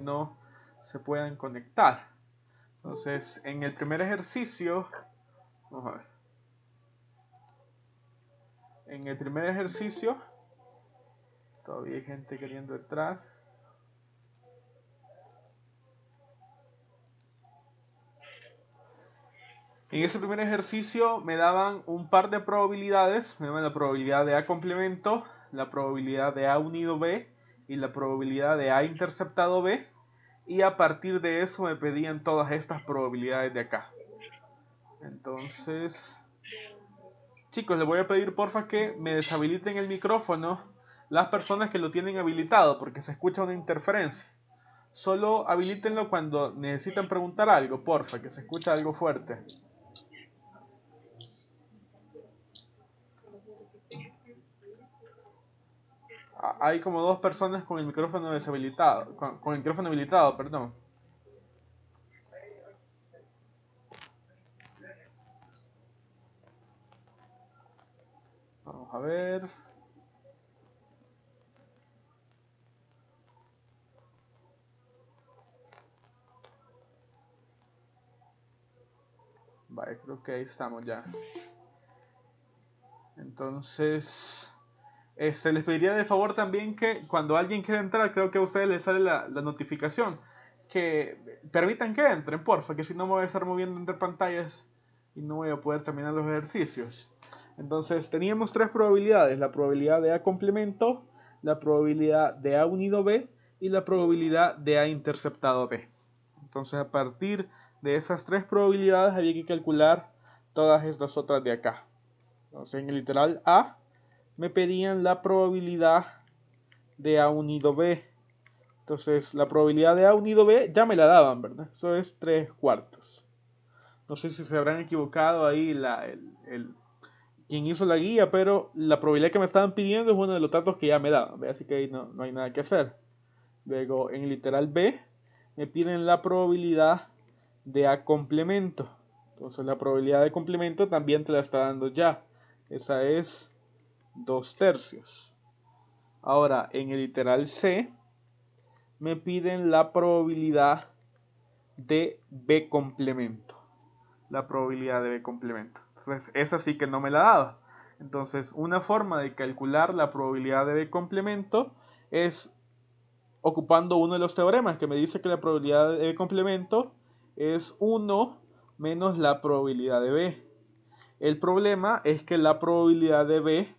no se puedan conectar. Entonces, en el primer ejercicio, vamos a ver. En el primer ejercicio, todavía hay gente queriendo entrar. En ese primer ejercicio me daban un par de probabilidades. Me daban la probabilidad de A complemento, la probabilidad de A unido B y la probabilidad de A interceptado B. Y a partir de eso me pedían todas estas probabilidades de acá. Entonces, chicos, les voy a pedir porfa que me deshabiliten el micrófono las personas que lo tienen habilitado, porque se escucha una interferencia. Solo habilítenlo cuando necesitan preguntar algo, porfa, que se escucha algo fuerte. Hay como dos personas con el micrófono deshabilitado, con el micrófono habilitado, perdón. Vamos a ver. Vale, creo que ahí estamos ya. Entonces, les pediría de favor también que cuando alguien quiera entrar, creo que a ustedes les sale la notificación, que permitan que entren, porfa, que si no me voy a estar moviendo entre pantallas y no voy a poder terminar los ejercicios. Entonces, teníamos tres probabilidades: la probabilidad de A complemento, la probabilidad de A unido B y la probabilidad de A interceptado B. Entonces, a partir de esas tres probabilidades había que calcular todas estas otras de acá. Entonces, en el literal A me pedían la probabilidad de A unido B. Entonces, la probabilidad de A unido B ya me la daban, ¿verdad? Eso es 3/4. No sé si se habrán equivocado ahí quien hizo la guía, pero la probabilidad que me estaban pidiendo es uno de los datos que ya me daban, ¿ve? Así que ahí no hay nada que hacer. Luego, en el literal B, me piden la probabilidad de A complemento. Entonces, la probabilidad de complemento también te la está dando ya. Esa es 2/3. Ahora, en el literal C, me piden la probabilidad de B complemento. La probabilidad de B complemento. Entonces, esa sí que no me la daba. Entonces, una forma de calcular la probabilidad de B complemento es ocupando uno de los teoremas que me dice que la probabilidad de B complemento es 1 menos la probabilidad de B. El problema es que la probabilidad de B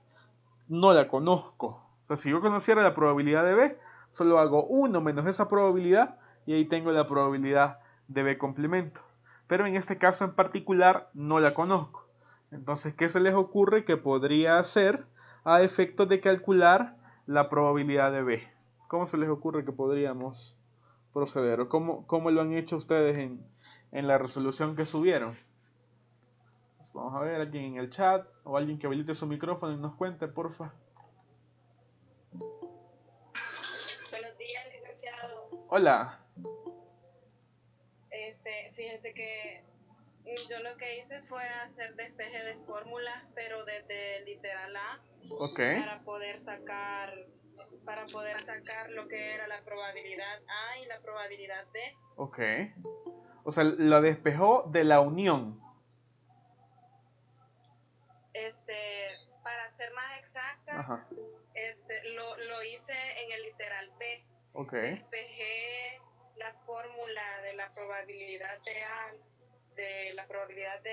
no la conozco. O sea, si yo conociera la probabilidad de B, solo hago 1 menos esa probabilidad y ahí tengo la probabilidad de B complemento. Pero en este caso en particular no la conozco. Entonces, ¿qué se les ocurre que podría hacer a efectos de calcular la probabilidad de B? ¿Cómo se les ocurre que podríamos proceder? ¿O cómo lo han hecho ustedes en la resolución que subieron? Pues vamos a ver, alguien en el chat o alguien que habilite su micrófono y nos cuente, porfa. Buenos días, licenciado. Hola. Fíjense que yo lo que hice fue hacer despeje de fórmulas, pero desde literal A, Ok. para poder sacar lo que era la probabilidad A y la probabilidad B. Ok. O sea, lo despejó de la unión. Para ser más exacta, Ajá. lo hice en el literal B. Ok. Despejé la fórmula de la probabilidad de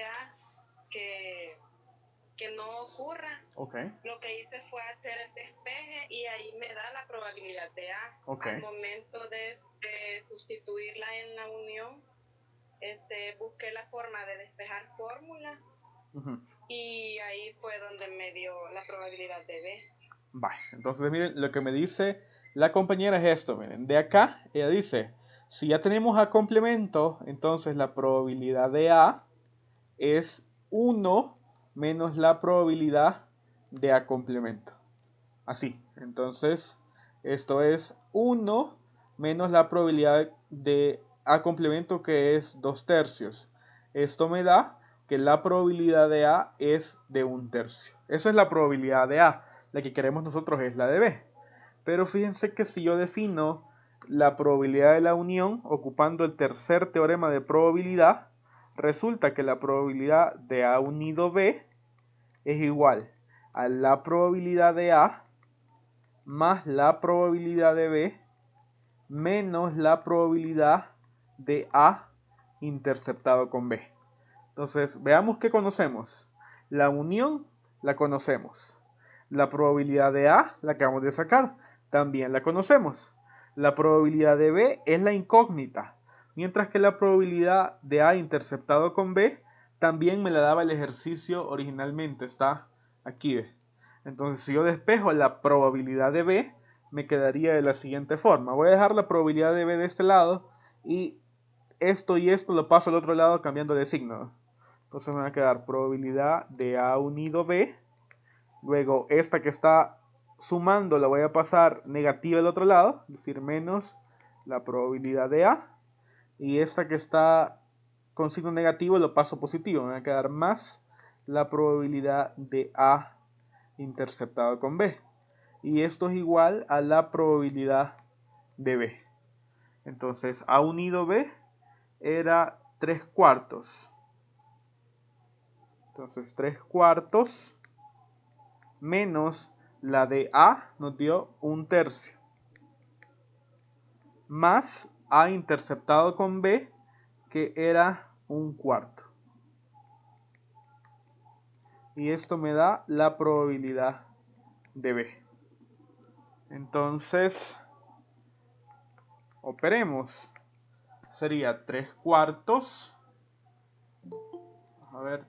A que no ocurra. Ok. Lo que hice fue hacer el despeje y ahí me da la probabilidad de A. Ok. Al momento de sustituirla en la unión, busqué la forma de despejar fórmulas. Y ahí fue donde me dio la probabilidad de B. Vale, entonces miren, lo que me dice la compañera es esto, miren, de acá ella dice, si ya tenemos A complemento, entonces la probabilidad de A es 1 menos la probabilidad de A complemento. Así, entonces esto es 1 menos la probabilidad de A complemento, que es 2/3. Esto me da que la probabilidad de A es de 1/3. Esa es la probabilidad de A. La que queremos nosotros es la de B. Pero fíjense que si yo defino la probabilidad de la unión, ocupando el tercer teorema de probabilidad, resulta que la probabilidad de A unido B es igual a la probabilidad de A más la probabilidad de B menos la probabilidad de A interceptado con B. Entonces, veamos qué conocemos. La unión la conocemos. La probabilidad de A, la acabamos de sacar, también la conocemos. La probabilidad de B es la incógnita, mientras que la probabilidad de A interceptado con B también me la daba el ejercicio originalmente, está aquí. ¿Ve? Entonces, si yo despejo la probabilidad de B, me quedaría de la siguiente forma. Voy a dejar la probabilidad de B de este lado y esto lo paso al otro lado cambiando de signo. Entonces me va a quedar probabilidad de A unido B. Luego esta que está sumando la voy a pasar negativa al otro lado, es decir, menos la probabilidad de A. Y esta que está con signo negativo lo paso positivo, me va a quedar más la probabilidad de A interceptado con B. Y esto es igual a la probabilidad de B. Entonces A unido B era 3 cuartos. Entonces 3 cuartos menos la de A nos dio 1/3. Más A interceptado con B, que era 1/4. Y esto me da la probabilidad de B. Entonces, operemos. Sería 3 cuartos. A ver,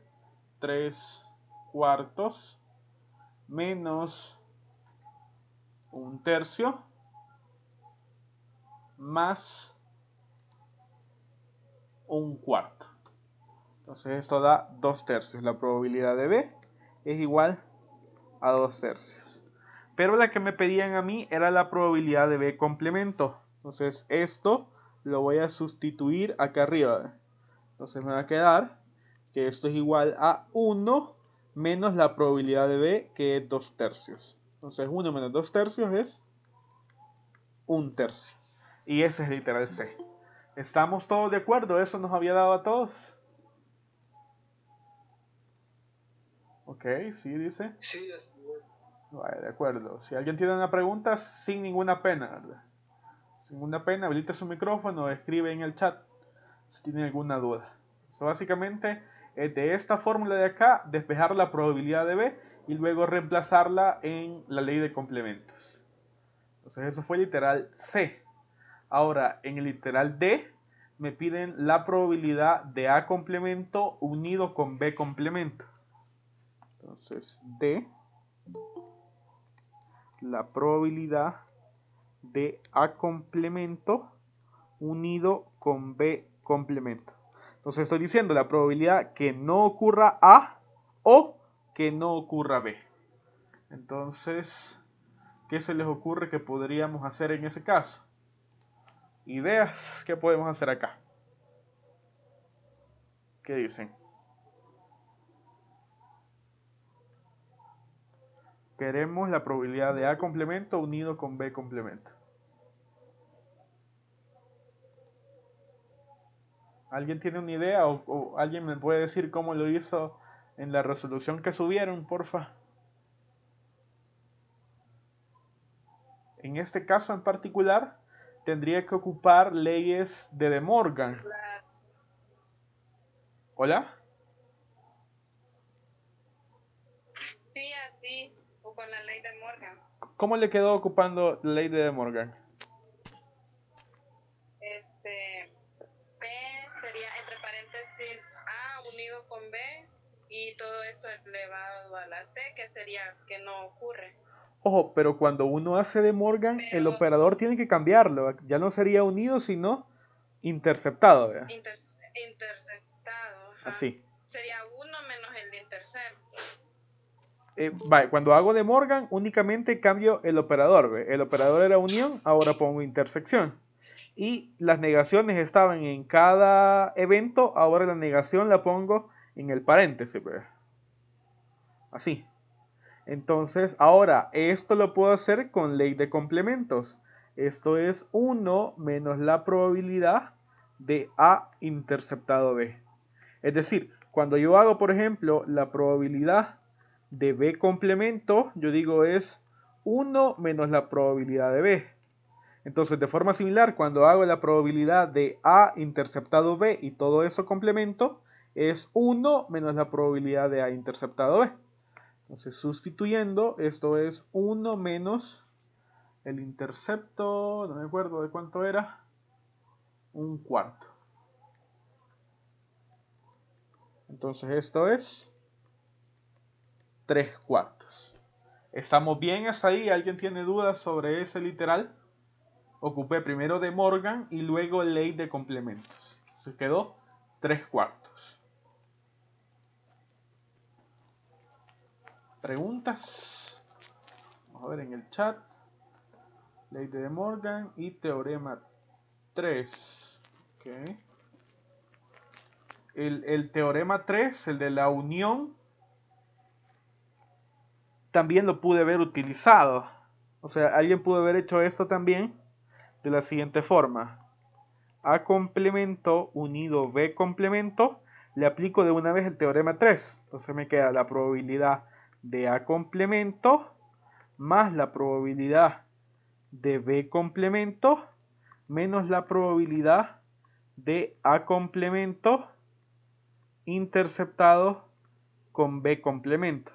3 cuartos menos 1/3 más 1/4. Entonces esto da 2/3. La probabilidad de B es igual a 2/3. Pero la que me pedían a mí era la probabilidad de B complemento. Entonces esto lo voy a sustituir acá arriba. Entonces me va a quedar que esto es igual a 1 menos la probabilidad de B, que es 2/3. Entonces 1 menos 2/3 es 1/3. Y ese es literal C. ¿Estamos todos de acuerdo? ¿Eso nos había dado a todos? Ok, sí, dice. Sí, así es. Vale, de acuerdo. Si alguien tiene una pregunta, sin ninguna pena, ¿verdad? Sin ninguna pena, habilita su micrófono o escribe en el chat si tiene alguna duda. Básicamente es de esta fórmula de acá, despejar la probabilidad de B y luego reemplazarla en la ley de complementos. Entonces eso fue literal C. Ahora, en el literal D, me piden la probabilidad de A complemento unido con B complemento. Entonces, D, la probabilidad de A complemento unido con B complemento. Entonces estoy diciendo la probabilidad que no ocurra A o que no ocurra B. Entonces, ¿qué se les ocurre que podríamos hacer en ese caso? Ideas, ¿qué podemos hacer acá? ¿Qué dicen? Queremos la probabilidad de A complemento unido con B complemento. ¿Alguien tiene una idea o alguien me puede decir cómo lo hizo en la resolución que subieron, porfa? En este caso en particular, tendría que ocupar leyes de De Morgan. ¿Hola? Sí, así, o con la ley de Morgan. ¿Cómo le quedó ocupando la ley de De Morgan? B sería entre paréntesis A unido con B y todo eso elevado a la C, que sería que no ocurre. Ojo, pero cuando uno hace De Morgan, el operador tiene que cambiarlo. Ya no sería unido, sino interceptado. Interceptado. Ajá. Así. Sería 1 menos el intercept. Vale, cuando hago De Morgan, únicamente cambio el operador. ¿Ve? El operador era unión, ahora pongo intersección. Y las negaciones estaban en cada evento, ahora la negación la pongo en el paréntesis. ¿Ve? Así. Entonces, ahora, esto lo puedo hacer con ley de complementos. Esto es 1 menos la probabilidad de A interceptado B. Es decir, cuando yo hago, por ejemplo, la probabilidad de B complemento, yo digo es 1 menos la probabilidad de B. Entonces, de forma similar, cuando hago la probabilidad de A interceptado B y todo eso complemento, es 1 menos la probabilidad de A interceptado B. Entonces, sustituyendo, esto es 1 menos el intercepto, no me acuerdo de cuánto era, un cuarto. Entonces, esto es 3 cuartos. ¿Estamos bien hasta ahí? ¿Alguien tiene dudas sobre ese literal? Ocupé primero De Morgan y luego ley de complementos. Se quedó 3 cuartos. ¿Preguntas? Vamos a ver en el chat. Ley de De Morgan y teorema 3. Okay. El teorema 3, el de la unión, también lo pude haber utilizado. O sea, alguien pudo haber hecho esto también de la siguiente forma. A complemento unido B complemento, le aplico de una vez el teorema 3. Entonces me queda la probabilidad de A complemento más la probabilidad de B complemento menos la probabilidad de A complemento interceptado con B complemento.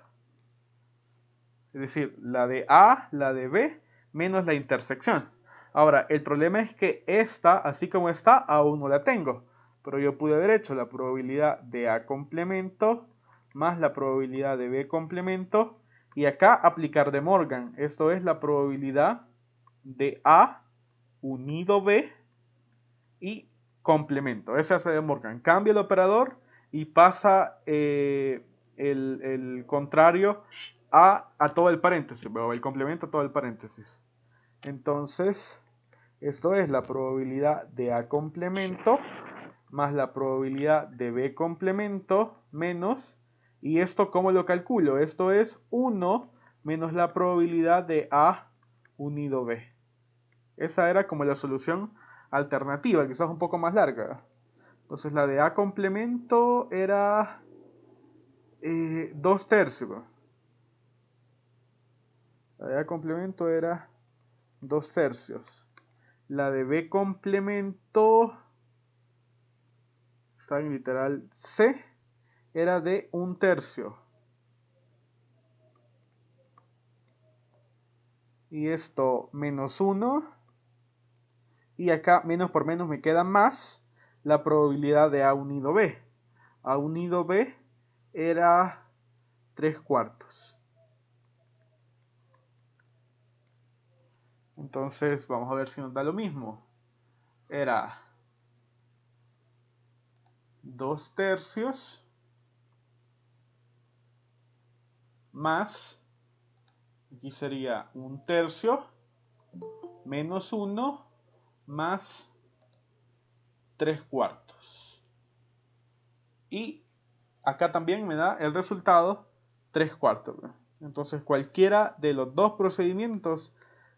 Es decir, la de A, la de B, menos la intersección. Ahora, el problema es que esta, así como está, aún no la tengo. Pero yo pude haber hecho la probabilidad de A complemento más la probabilidad de B complemento. Y acá aplicar De Morgan. Esto es la probabilidad de A unido B y complemento. Ese hace De Morgan. Cambia el operador y pasa el contrario a todo el paréntesis, o el complemento a todo el paréntesis. Entonces, esto es la probabilidad de A complemento más la probabilidad de B complemento menos, y esto ¿cómo lo calculo? Esto es 1 menos la probabilidad de A unido B. Esa era como la solución alternativa, quizás un poco más larga. Entonces la de A complemento era 2 tercios. La de A complemento era 2 tercios. La de B complemento, está en literal C, era de 1 tercio. Y esto menos 1. Y acá menos por menos me queda más la probabilidad de A unido B. A unido B era 3 cuartos. Entonces vamos a ver si nos da lo mismo. Era 2 tercios más, aquí sería 1 tercio, menos 1 más 3 cuartos. Y acá también me da el resultado 3 cuartos. Entonces cualquiera de los dos procedimientos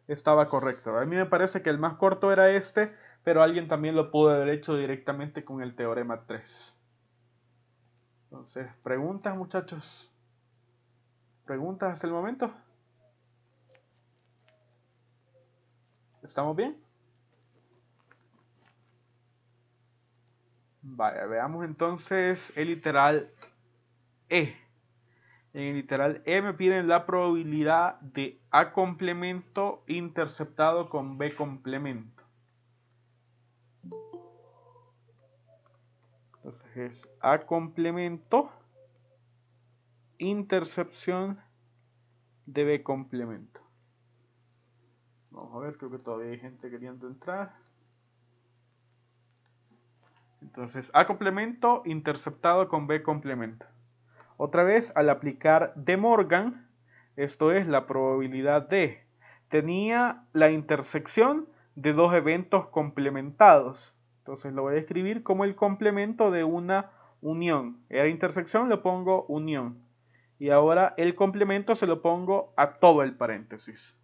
estaba correcto. A mí me parece que el más corto era este, pero alguien también lo pudo haber hecho directamente con el teorema 3. Entonces, ¿preguntas, muchachos? ¿Preguntas hasta el momento? ¿Estamos bien? Vaya, veamos entonces el literal E. En el literal E me piden la probabilidad de A complemento interceptado con B complemento. Entonces es A complemento intercepción de B complemento. Vamos a ver, creo que todavía hay gente queriendo entrar. Entonces A complemento interceptado con B complemento. Otra vez, al aplicar De Morgan, esto es la probabilidad de, tenía la intersección de dos eventos complementados. Entonces lo voy a escribir como el complemento de una unión. Era intersección, le pongo unión. Y ahora el complemento se lo pongo a todo el paréntesis.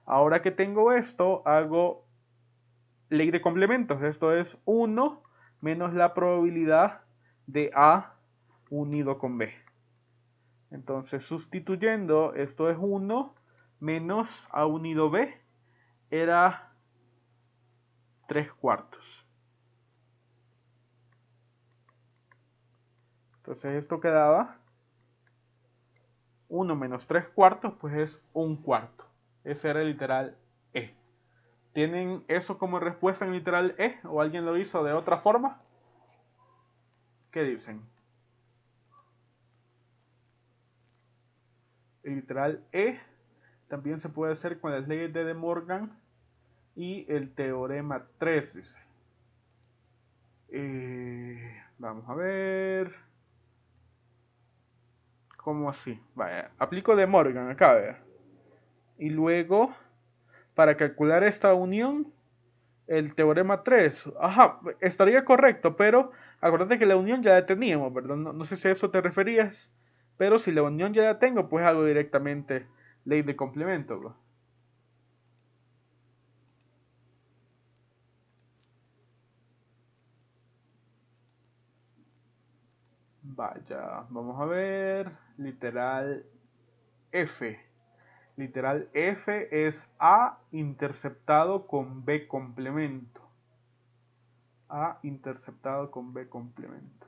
Ahora que tengo esto, hago ley de complementos. Esto es 1 menos la probabilidad de A unido con B. Entonces, sustituyendo, esto es 1 menos A unido B, era 3/4. Entonces, esto quedaba 1 menos 3/4, pues es 1/4. Ese era el literal E. ¿Tienen eso como respuesta en literal E? ¿O alguien lo hizo de otra forma? ¿Qué dicen? El literal E también se puede hacer con las leyes de De Morgan y el teorema 3, dice. Vamos a ver. ¿Cómo así? Vaya, aplico De Morgan acá, vea. Y luego, para calcular esta unión, el teorema 3. Ajá, estaría correcto, pero acuérdate que la unión ya la teníamos, ¿verdad? No sé si a eso te referías. Pero si la unión ya la tengo, pues hago directamente ley de complemento, bro. Vaya, vamos a ver. Literal F. Literal F es A interceptado con B complemento. A interceptado con B complemento.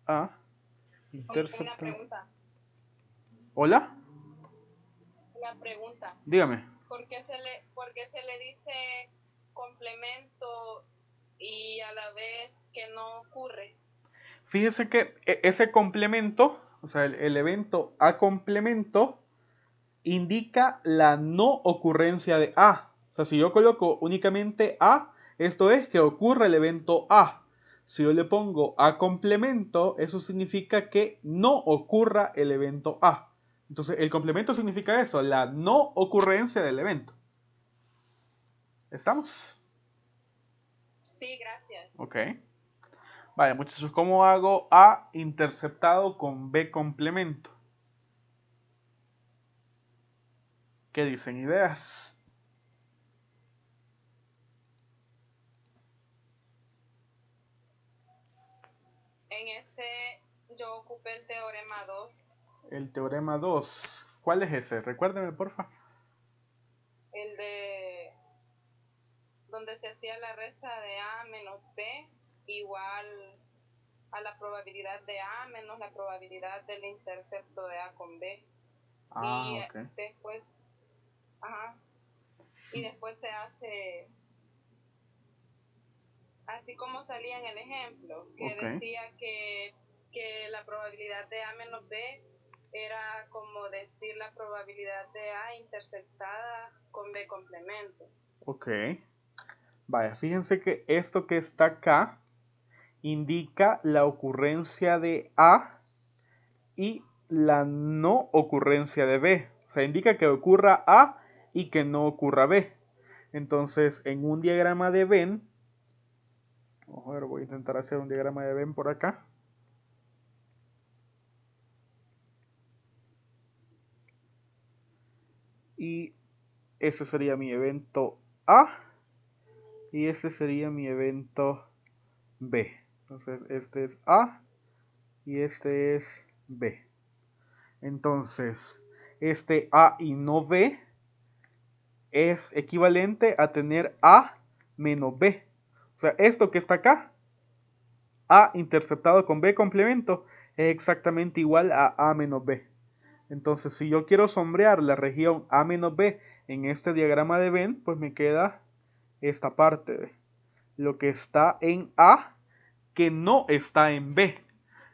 A interceptado. Una pregunta. ¿Hola? Una pregunta. Dígame. ¿Por qué se le dice complemento y a la vez que no ocurre? Fíjese que ese complemento, o sea, el evento A complemento, indica la no ocurrencia de A. O sea, si yo coloco únicamente A, esto es que ocurre el evento A. Si yo le pongo A complemento, eso significa que no ocurra el evento A. Entonces, el complemento significa eso, la no ocurrencia del evento. ¿Estamos? Sí, gracias. Ok. Vale, muchachos, ¿cómo hago A interceptado con B complemento? ¿Qué dicen? ¿Ideas? En ese yo ocupé el teorema 2. El teorema 2. ¿Cuál es ese? Recuérdeme, porfa. El de donde se hacía la resta de A menos B igual a la probabilidad de A menos la probabilidad del intercepto de A con B. Y ok. después, y después se hace así como salía en el ejemplo, que decía que la probabilidad de A menos B era como decir la probabilidad de A interceptada con B complemento. Ok. Vaya, fíjense que esto que está acá indica la ocurrencia de A y la no ocurrencia de B. O sea, indica que ocurra A y que no ocurra B. Entonces, en un diagrama de Venn, vamos a ver, voy a intentar hacer un diagrama de Venn por acá. Y ese sería mi evento A y ese sería mi evento B. Entonces, este es A y este es B. Entonces, este A y no B es equivalente a tener A menos B. O sea, esto que está acá, A interceptado con B complemento, es exactamente igual a A menos B. Entonces, si yo quiero sombrear la región A menos B en este diagrama de Venn, pues me queda esta parte, lo que está en A que no está en B.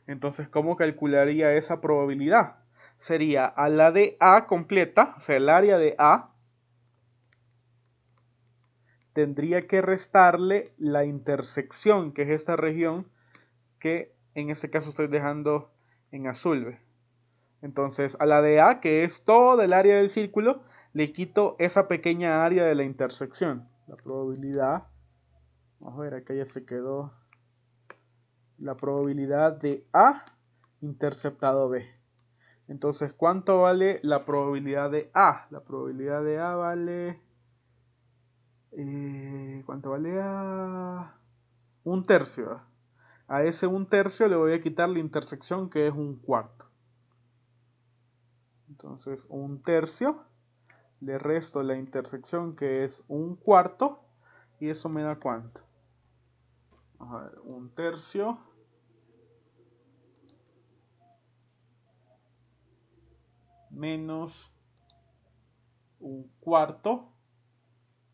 Entonces, ¿cómo calcularía esa probabilidad? Sería a la de A completa, o sea, el área de A, tendría que restarle la intersección, que es esta región que en este caso estoy dejando en azul. Entonces, a la de A, que es todo el área del círculo, le quito esa pequeña área de la intersección. La probabilidad, vamos a ver, acá ya se quedó. La probabilidad de A interceptado B. Entonces, ¿cuánto vale la probabilidad de A? La probabilidad de A vale... ¿cuánto vale A? Un tercio. A ese un tercio le voy a quitar la intersección, que es un cuarto. Entonces, un tercio, le resto la intersección, que es un cuarto, y eso me da ¿cuánto? Vamos a ver, un tercio menos un cuarto,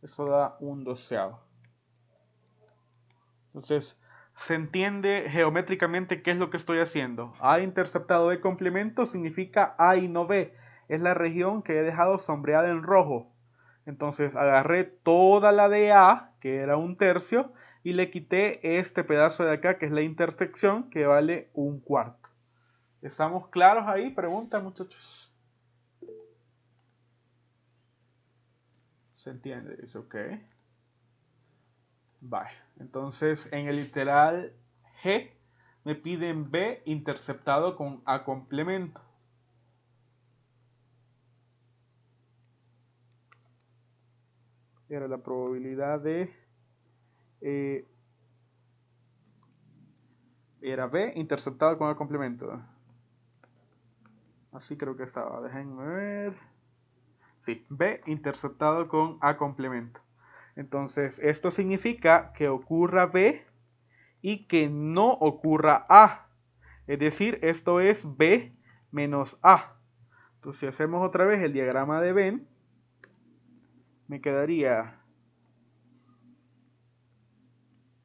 eso da un doceavo. Entonces, se entiende geométricamente qué es lo que estoy haciendo. A interceptado de complemento significa A y no B. Es la región que he dejado sombreada en rojo. Entonces agarré toda la de A, que era un tercio, y le quité este pedazo de acá, que es la intersección, que vale un cuarto. ¿Estamos claros ahí? Pregunta, muchachos. ¿Se entiende? Dice, ok. Vale. Entonces, en el literal G, me piden B interceptado con A complemento. Era la probabilidad de... era B interceptado con A complemento. Así creo que estaba. Déjenme ver. Sí, B interceptado con A complemento. Entonces, esto significa que ocurra B y que no ocurra A. Es decir, esto es B menos A. Entonces, si hacemos otra vez el diagrama de Venn, me quedaría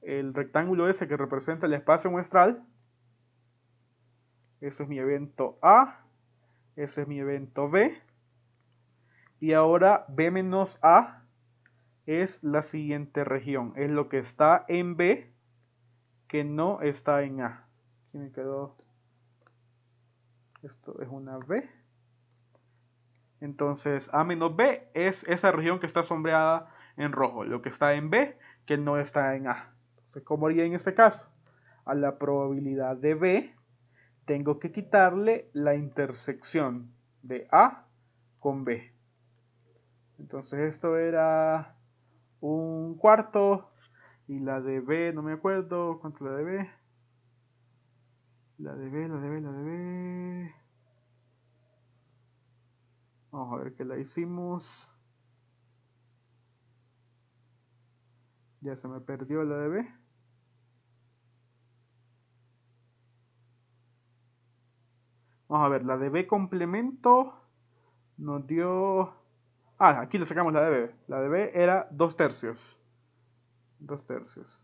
el rectángulo ese que representa el espacio muestral. Ese es mi evento A. Ese es mi evento B. Y ahora B menos A es la siguiente región. Es lo que está en B que no está en A. Aquí me quedó. Esto es una B. Entonces A menos B es esa región que está sombreada en rojo. Lo que está en B que no está en A. Entonces, ¿cómo haría en este caso? A la probabilidad de B tengo que quitarle la intersección de A con B. Entonces esto era un cuarto. Y la de B, no me acuerdo. ¿Cuánto la de B? La de B. Vamos a ver que la hicimos. Ya se me perdió la de B. Vamos a ver, la de B complemento nos dio... Ah, aquí le sacamos la de B. La de B era 2 tercios. 2 tercios.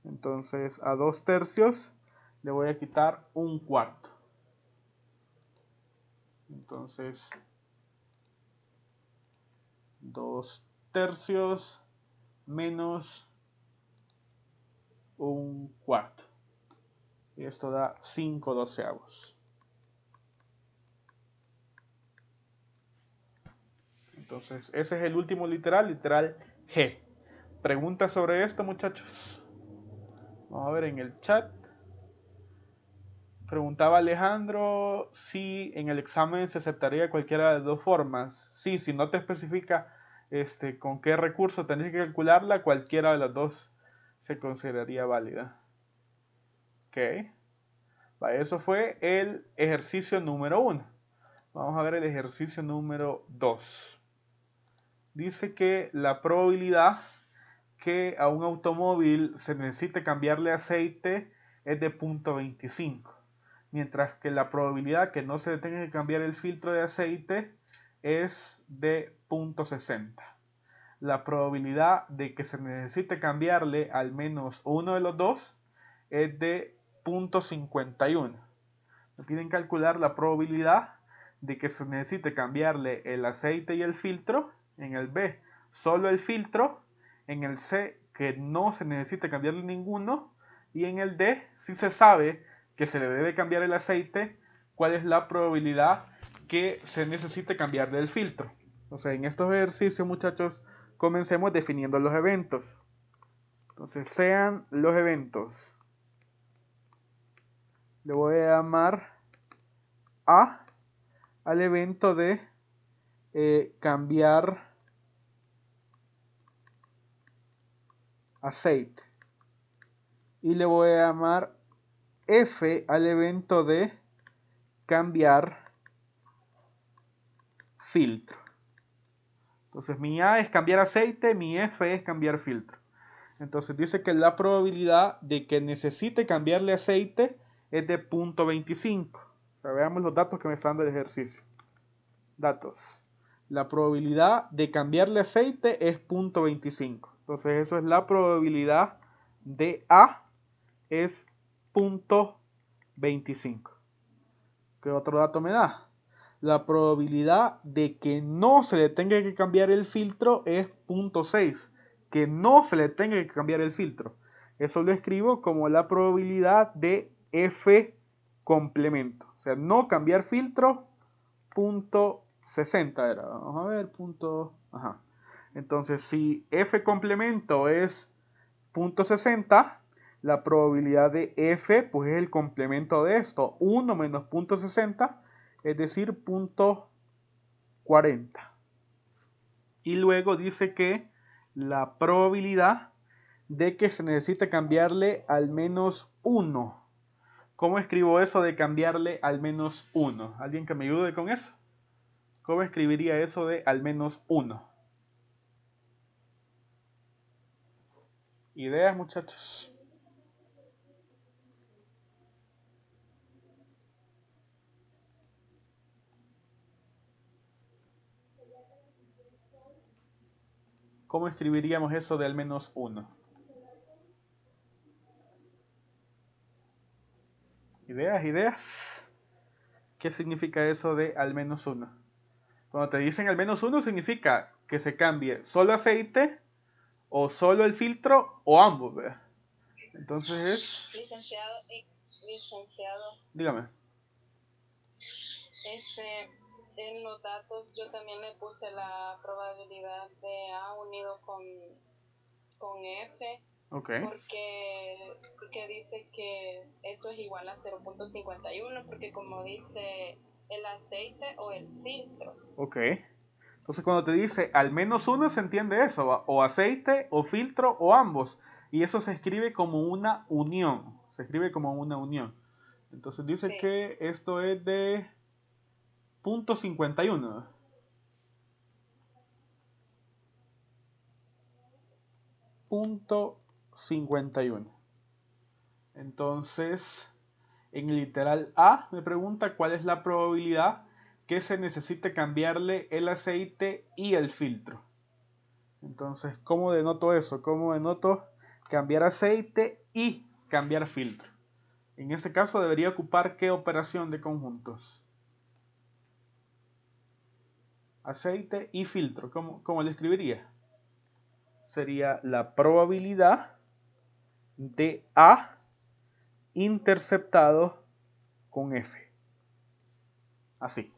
Entonces a 2 tercios le voy a quitar un cuarto. Entonces 2 tercios menos un cuarto. Y esto da 5 doceavos. Entonces ese es el último literal G. ¿Preguntas sobre esto, muchachos? Vamos a ver en el chat. Preguntaba Alejandro si en el examen se aceptaría cualquiera de las dos formas. Sí, si no te especifica con qué recurso tenés que calcularla, cualquiera de las dos se consideraría válida. Ok. Vale, eso fue el ejercicio número 1. Vamos a ver el ejercicio número 2. Dice que la probabilidad que a un automóvil se necesite cambiarle aceite es de 0.25. Mientras que la probabilidad que no se tenga que cambiar el filtro de aceite es de 0.60. La probabilidad de que se necesite cambiarle al menos uno de los dos es de 0.51. Me piden calcular la probabilidad de que se necesite cambiarle el aceite y el filtro. En el B, solo el filtro. En el C, que no se necesite cambiarle ninguno. Y en el D, si se sabe que se le debe cambiar el aceite, cuál es la probabilidad que se necesite cambiarle el filtro. Entonces, en estos ejercicios, muchachos, comencemos definiendo los eventos. Entonces, sean los eventos. Le voy a llamar A al evento de cambiar aceite. Y le voy a llamar F al evento de cambiar filtro. Entonces mi A es cambiar aceite, mi F es cambiar filtro. Entonces dice que la probabilidad de que necesite cambiarle aceite es de 0.25. O sea, veamos los datos que me está dando el ejercicio. Datos. La probabilidad de cambiarle aceite es 0.25. Entonces eso es la probabilidad de A es 0.25. ¿Qué otro dato me da? La probabilidad de que no se le tenga que cambiar el filtro es 0.6. Que no se le tenga que cambiar el filtro. Eso lo escribo como la probabilidad de F complemento. O sea, no cambiar filtro, 0.60 era. Vamos a ver, ajá. Entonces, si F complemento es 0.60, la probabilidad de F pues es el complemento de esto. 1 menos 0.60, es decir, 0.40. Y luego dice que la probabilidad de que se necesite cambiarle al menos 1. ¿Cómo escribo eso de cambiarle al menos 1? ¿Alguien que me ayude con eso? ¿Cómo escribiría eso de al menos 1? ¿Ideas, muchachos? ¿Cómo escribiríamos eso de al menos 1? ¿Ideas? ¿Qué significa eso de al menos 1? Cuando te dicen al menos 1 significa que se cambie solo aceite o solo el filtro o ambos, ¿verdad? Entonces es... Licenciado. Dígame. En los datos yo también le puse la probabilidad de A unido con F. Okay. Porque dice que eso es igual a 0.51, porque como dice el aceite o el filtro. Ok. Entonces cuando te dice al menos 1 se entiende eso, ¿va? O aceite, o filtro, o ambos. Y eso se escribe como una unión. Se escribe como una unión. Entonces dice sí, que esto es de 0.51. .51. Entonces, en el literal A me pregunta cuál es la probabilidad que se necesite cambiarle el aceite y el filtro. Entonces, ¿cómo denoto eso? ¿Cómo denoto cambiar aceite y cambiar filtro? En ese caso debería ocupar ¿qué operación de conjuntos? Aceite y filtro. ¿Cómo le escribiría? Sería la probabilidad de A interceptado con F. Así.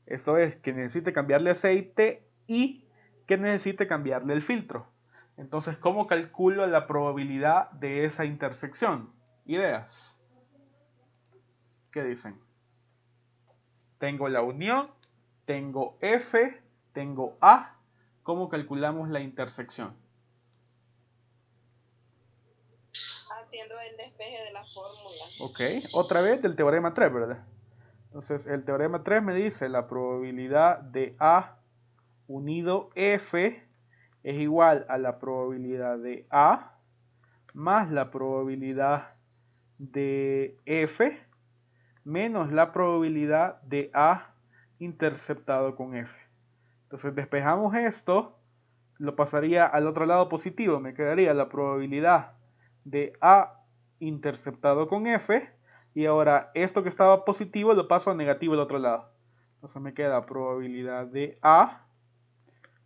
Esto es que necesite cambiarle aceite y que necesite cambiarle el filtro. Entonces, ¿cómo calculo la probabilidad de esa intersección? ¿Ideas? ¿Qué dicen? Tengo la unión, tengo F, tengo A. ¿Cómo calculamos la intersección? Haciendo el despeje de la fórmula. Ok, otra vez del teorema 3, ¿verdad? Entonces, el teorema 3 me dice la probabilidad de A unido F es igual a la probabilidad de A más la probabilidad de F menos la probabilidad de A interceptado con F. Entonces despejamos esto, lo pasaría al otro lado positivo, me quedaría la probabilidad de A interceptado con F, y ahora esto que estaba positivo lo paso a negativo al otro lado. Entonces me queda probabilidad de A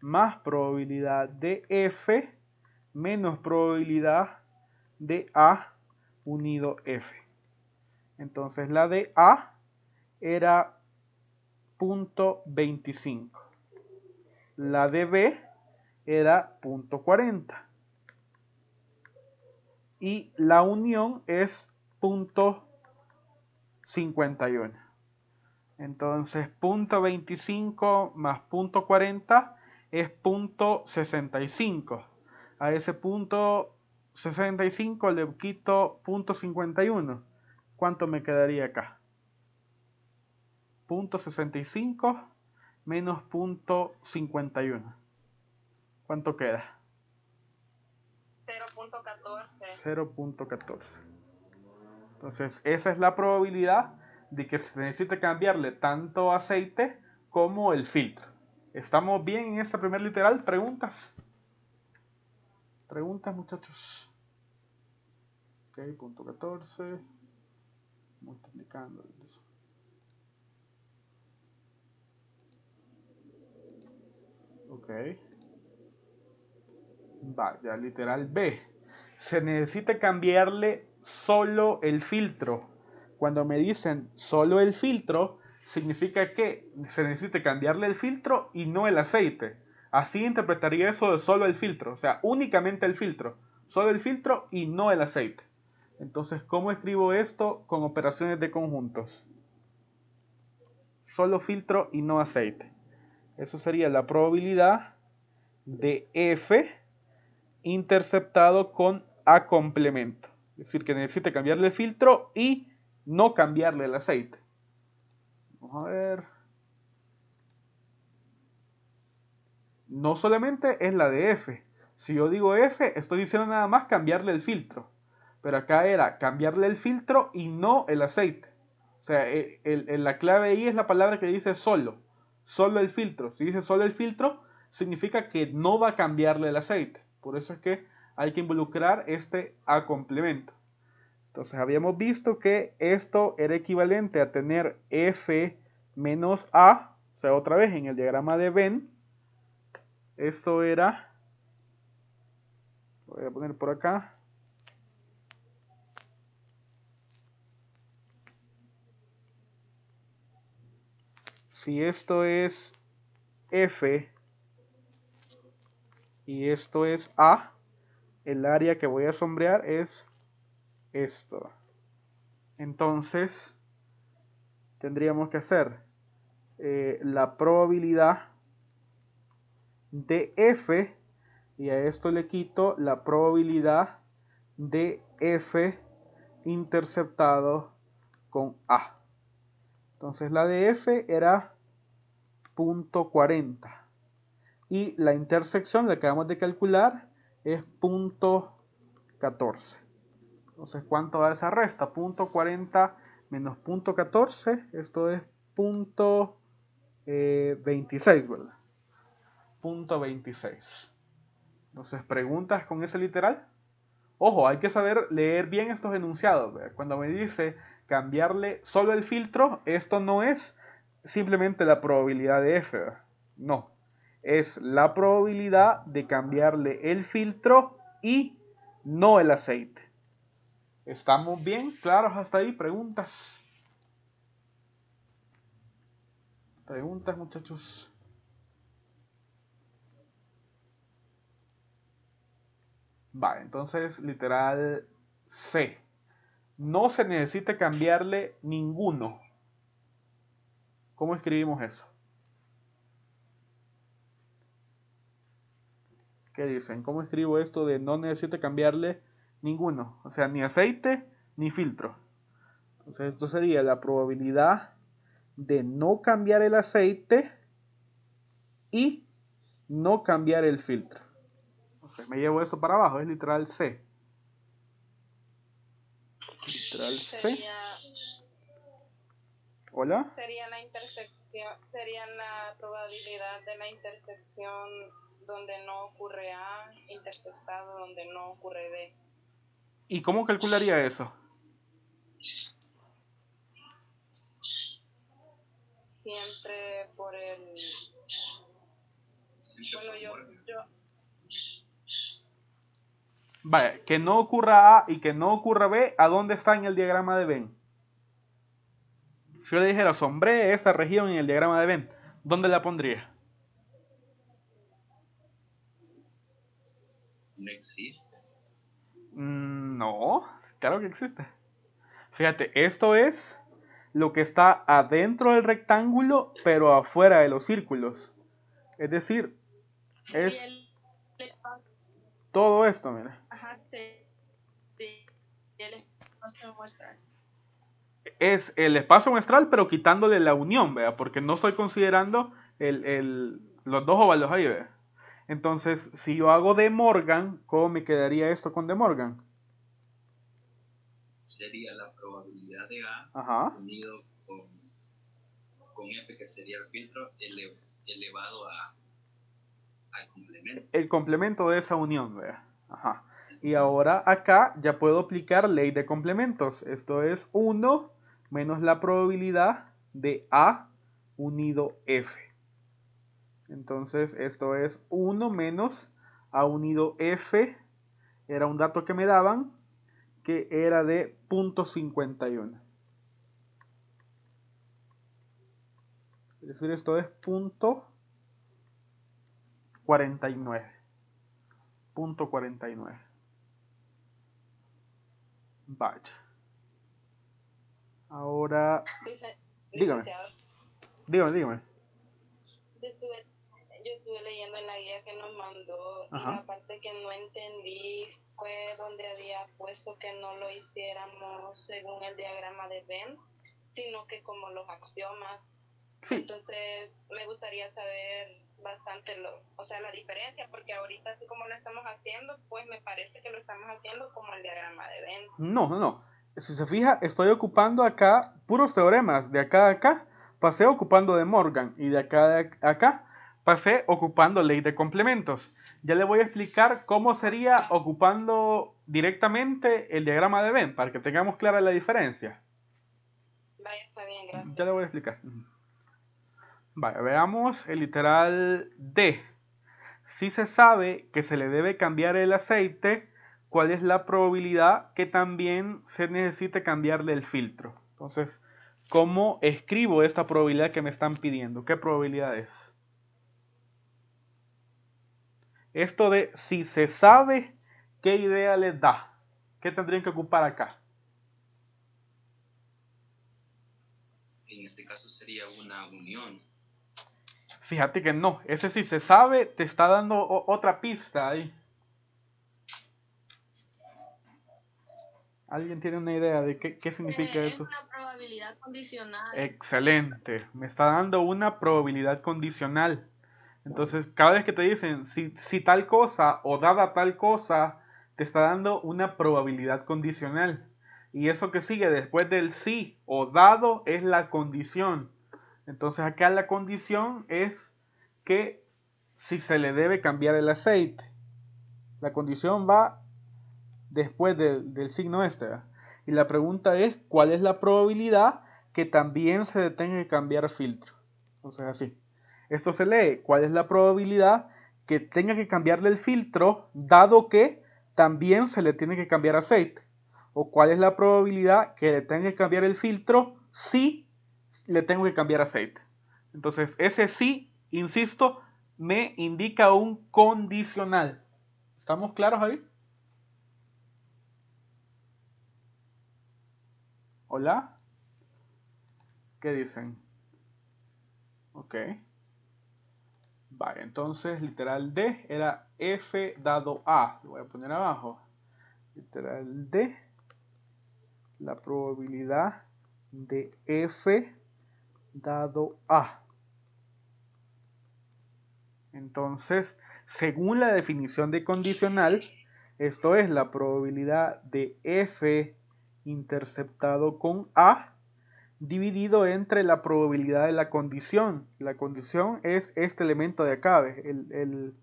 más probabilidad de F menos probabilidad de A unido F. Entonces la de A era 0.25. La de B era 0.40. Y la unión es 0.51. Entonces, punto 25 más punto 40 es punto 65. A ese punto 65 le quito punto 51. ¿Cuánto me quedaría acá? Punto 65 menos punto 51. ¿Cuánto queda? 0.14. 0.14. Entonces, esa es la probabilidad de que se necesite cambiarle tanto aceite como el filtro. ¿Estamos bien en esta primer literal? ¿Preguntas? ¿Preguntas, muchachos? Ok, punto 14. Multiplicando. Ok. Vaya, literal B. Se necesita cambiarle solo el filtro. Cuando me dicen solo el filtro, significa que se necesita cambiarle el filtro y no el aceite. Así interpretaría eso de solo el filtro. O sea, únicamente el filtro. Solo el filtro y no el aceite. Entonces, ¿cómo escribo esto con operaciones de conjuntos? Solo filtro y no aceite. Eso sería la probabilidad de F interceptado con A complemento. Es decir, que necesite cambiarle el filtro y no cambiarle el aceite. Vamos a ver. No solamente es la de F. Si yo digo F, estoy diciendo nada más cambiarle el filtro. Pero acá era cambiarle el filtro y no el aceite. O sea, la clave ahí es la palabra que dice solo. Solo el filtro. Si dice solo el filtro, significa que no va a cambiarle el aceite. Por eso es que hay que involucrar este A complemento. Entonces habíamos visto que esto era equivalente a tener F menos A. O sea, otra vez en el diagrama de Venn. Esto era, lo voy a poner por acá. Si esto es F y esto es A, el área que voy a sombrear es esto. Entonces, tendríamos que hacer la probabilidad de F, y a esto le quito la probabilidad de F interceptado con A. Entonces la de F era 0.40. Y la intersección la acabamos de calcular es 0.14. Entonces, ¿cuánto da esa resta? 0.40 menos 0.14, esto es 0.26, ¿verdad? 0.26. Entonces, ¿preguntas con ese literal? Ojo, hay que saber leer bien estos enunciados, ¿verdad? Cuando me dice cambiarle solo el filtro, esto no es simplemente la probabilidad de F, ¿verdad? No, es la probabilidad de cambiarle el filtro y no el aceite. ¿Estamos bien claros hasta ahí? ¿Preguntas? ¿Preguntas, muchachos? Vale, entonces literal C. No se necesita cambiarle ninguno. ¿Cómo escribimos eso? ¿Qué dicen? ¿Cómo escribo esto de no necesita cambiarle ninguno? O sea, ni aceite ni filtro. Entonces esto sería la probabilidad de no cambiar el aceite y no cambiar el filtro. Entonces me llevo eso para abajo, es literal C. Literal C. ¿Hola? Sería la intersección, sería la probabilidad de la intersección donde no ocurre A, interceptado donde no ocurre B. ¿Y cómo calcularía eso? Siempre por el... Bueno, yo... Vaya, que no ocurra A y que no ocurra B, ¿a dónde está en el diagrama de Venn? Si yo le dijera sombree esta región en el diagrama de Venn, ¿dónde la pondría? No existe. No, claro que existe. Fíjate, esto es lo que está adentro del rectángulo, pero afuera de los círculos. Es decir, es todo esto, mira. Ajá, sí. El espacio muestral. Es el espacio muestral, pero quitándole la unión, ¿vea? Porque no estoy considerando los dos óvalos ahí, ¿vea? Entonces, si yo hago De Morgan, ¿cómo me quedaría esto con De Morgan? Sería la probabilidad de A Ajá. unido con F, que sería el filtro, elevado al complemento. El complemento de esa unión, ¿vea? Ajá. Y ahora acá ya puedo aplicar ley de complementos. Esto es 1 menos la probabilidad de A unido F. Entonces esto es 1 menos A unido F. Era un dato que me daban, que era de 0.51. Es decir, esto es 0.49. 0.49. Vaya. Ahora, dígame. Dígame. Yo estuve leyendo en la guía que nos mandó. Ajá. Y la parte que no entendí fue donde había puesto que no lo hiciéramos según el diagrama de Venn, sino que como los axiomas. Sí. Entonces me gustaría saber bastante la diferencia, porque ahorita así como lo estamos haciendo, pues me parece que lo estamos haciendo como el diagrama de Venn. No. Si se fija, estoy ocupando acá puros teoremas. De acá a acá pasé ocupando De Morgan, y de acá a acá pasé ocupando ley de complementos. Ya le voy a explicar cómo sería ocupando directamente el diagrama de Venn, para que tengamos clara la diferencia. Vaya, está bien, gracias. Ya le voy a explicar. Vaya, veamos el literal D. Si se sabe que se le debe cambiar el aceite, ¿cuál es la probabilidad que también se necesite cambiarle el filtro? Entonces, ¿cómo escribo esta probabilidad que me están pidiendo? ¿Qué probabilidad es? Esto de si se sabe, ¿qué idea les da? ¿Qué tendrían que ocupar acá? En este caso sería una unión. Fíjate que no, ese si se sabe te está dando otra pista ahí. ¿Alguien tiene una idea de qué significa eso? Es una probabilidad condicional. Excelente, me está dando una probabilidad condicional. Entonces, cada vez que te dicen si tal cosa o dada tal cosa, te está dando una probabilidad condicional. Y eso que sigue después del sí o dado es la condición. Entonces, acá la condición es que si se le debe cambiar el aceite. La condición va después del signo este, ¿verdad? Y la pregunta es, ¿cuál es la probabilidad que también se le tenga que cambiar filtro? Entonces así. Esto se lee, ¿cuál es la probabilidad que tenga que cambiarle el filtro dado que también se le tiene que cambiar aceite? ¿O cuál es la probabilidad que le tenga que cambiar el filtro si le tengo que cambiar aceite? Entonces ese sí, insisto, me indica un condicional. ¿Estamos claros ahí? ¿Hola? ¿Qué dicen? Ok. Vale, entonces literal D era F dado A. Lo voy a poner abajo. Literal D. La probabilidad de F dado A. Entonces, según la definición de condicional, esto es la probabilidad de F interceptado con A dividido entre la probabilidad de la condición. La condición es este elemento de acá, el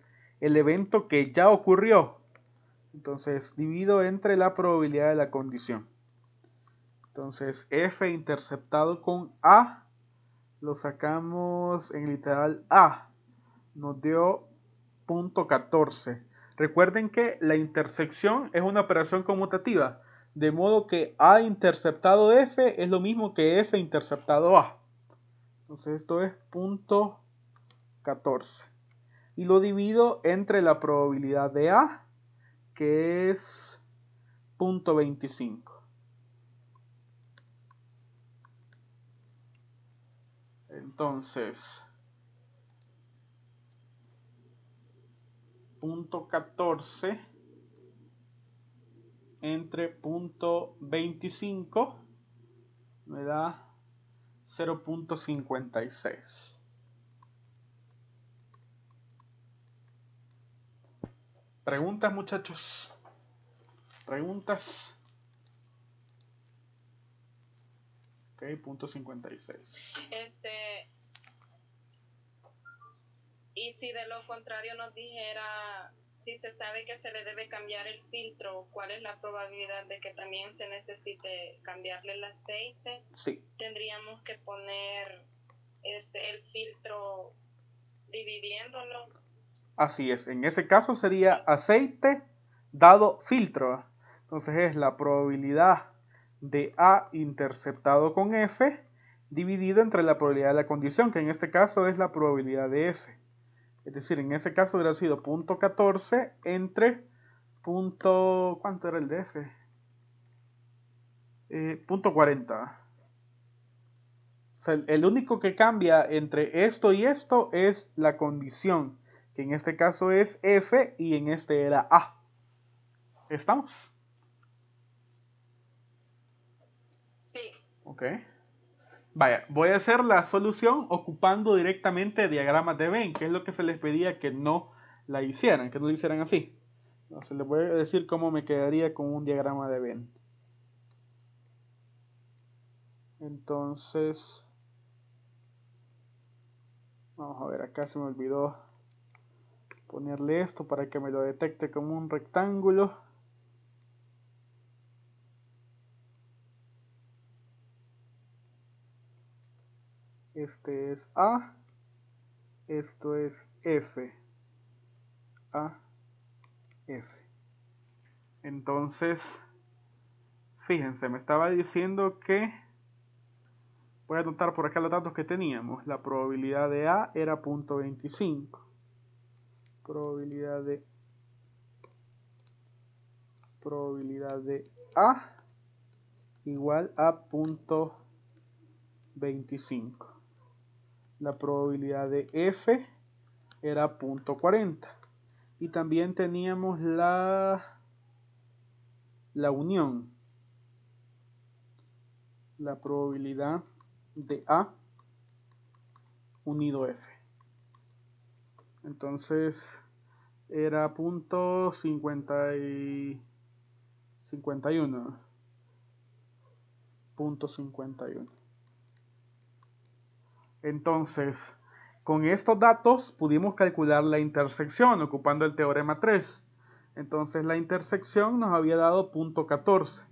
evento que ya ocurrió. Entonces, divido entre la probabilidad de la condición. Entonces, F interceptado con A, lo sacamos en literal A. Nos dio 0.14. Recuerden que la intersección es una operación conmutativa. De modo que A interceptado F es lo mismo que F interceptado A. Entonces esto es 0.14. Y lo divido entre la probabilidad de A, que es 0.25. Entonces, punto 14 entre punto 25 me da 0.56. Preguntas, muchachos. Preguntas. Ok, punto 56. Y si de lo contrario nos dijera, si se sabe que se le debe cambiar el filtro, ¿cuál es la probabilidad de que también se necesite cambiarle el aceite? Sí. Tendríamos que poner el filtro dividiéndolo. Así es. En ese caso sería aceite dado filtro. Entonces es la probabilidad de A interceptado con F dividido entre la probabilidad de la condición, que en este caso es la probabilidad de F. Es decir, en ese caso hubiera sido punto 14 entre punto... ¿Cuánto era el de F? Punto 40. O sea, el único que cambia entre esto y esto es la condición, que en este caso es F y en este era A. ¿Estamos? Sí. Ok. Vaya, voy a hacer la solución ocupando directamente diagramas de Venn, que es lo que se les pedía que no la hicieran, que no lo hicieran así. Entonces les voy a decir cómo me quedaría con un diagrama de Venn. Entonces, vamos a ver, acá se me olvidó ponerle esto para que me lo detecte como un rectángulo. Este es A, esto es F, A, F. Entonces, fíjense, me estaba diciendo que, voy a anotar por acá los datos que teníamos, la probabilidad de A era 0.25, probabilidad de A igual a 0.25. La probabilidad de F era 0.40. Y también teníamos la unión. La probabilidad de A unido F. Entonces era 0.51. 0.51. Entonces, con estos datos pudimos calcular la intersección ocupando el teorema 3. Entonces la intersección nos había dado 0.14.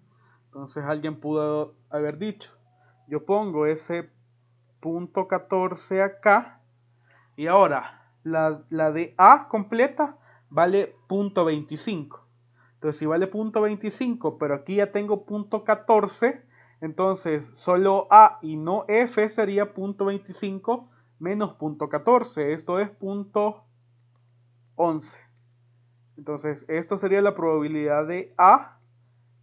Entonces alguien pudo haber dicho, yo pongo ese 0.14 acá y ahora la de A completa vale 0.25. Entonces si vale 0.25 pero aquí ya tengo 0.14, entonces solo A y no F sería 0.25 menos 0.14. Esto es 0.11. Entonces esto sería la probabilidad de A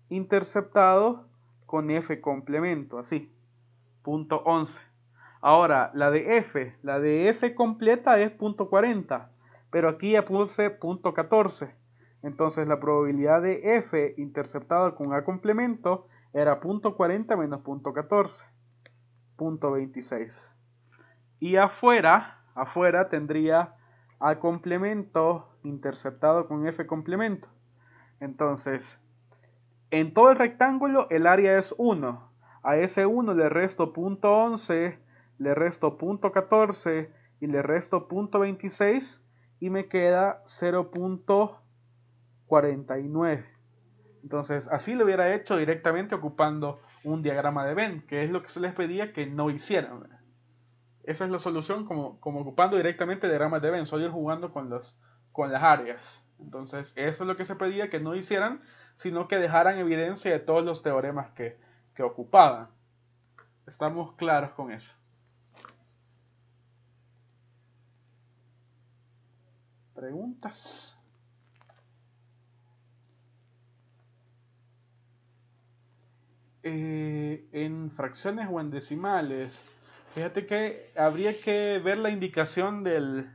interceptado con F complemento, así, 0.11. Ahora, la de F completa es 0.40, pero aquí ya puse 0.14. Entonces la probabilidad de F interceptado con A complemento era 0.40 menos 0.14, 0.26. Y afuera tendría A complemento interceptado con F complemento. Entonces, en todo el rectángulo el área es 1. A ese 1 le resto 0.11, le resto 0.14 y le resto 0.26 y me queda 0.49. Entonces así lo hubiera hecho directamente ocupando un diagrama de Venn, que es lo que se les pedía que no hicieran. Esa es la solución como ocupando directamente diagramas de Venn, solo ir jugando con las áreas. Entonces eso es lo que se pedía que no hicieran, sino que dejaran evidencia de todos los teoremas que ocupaban. Estamos claros con eso. ¿Preguntas? ¿En fracciones o en decimales? Fíjate que habría que ver la indicación del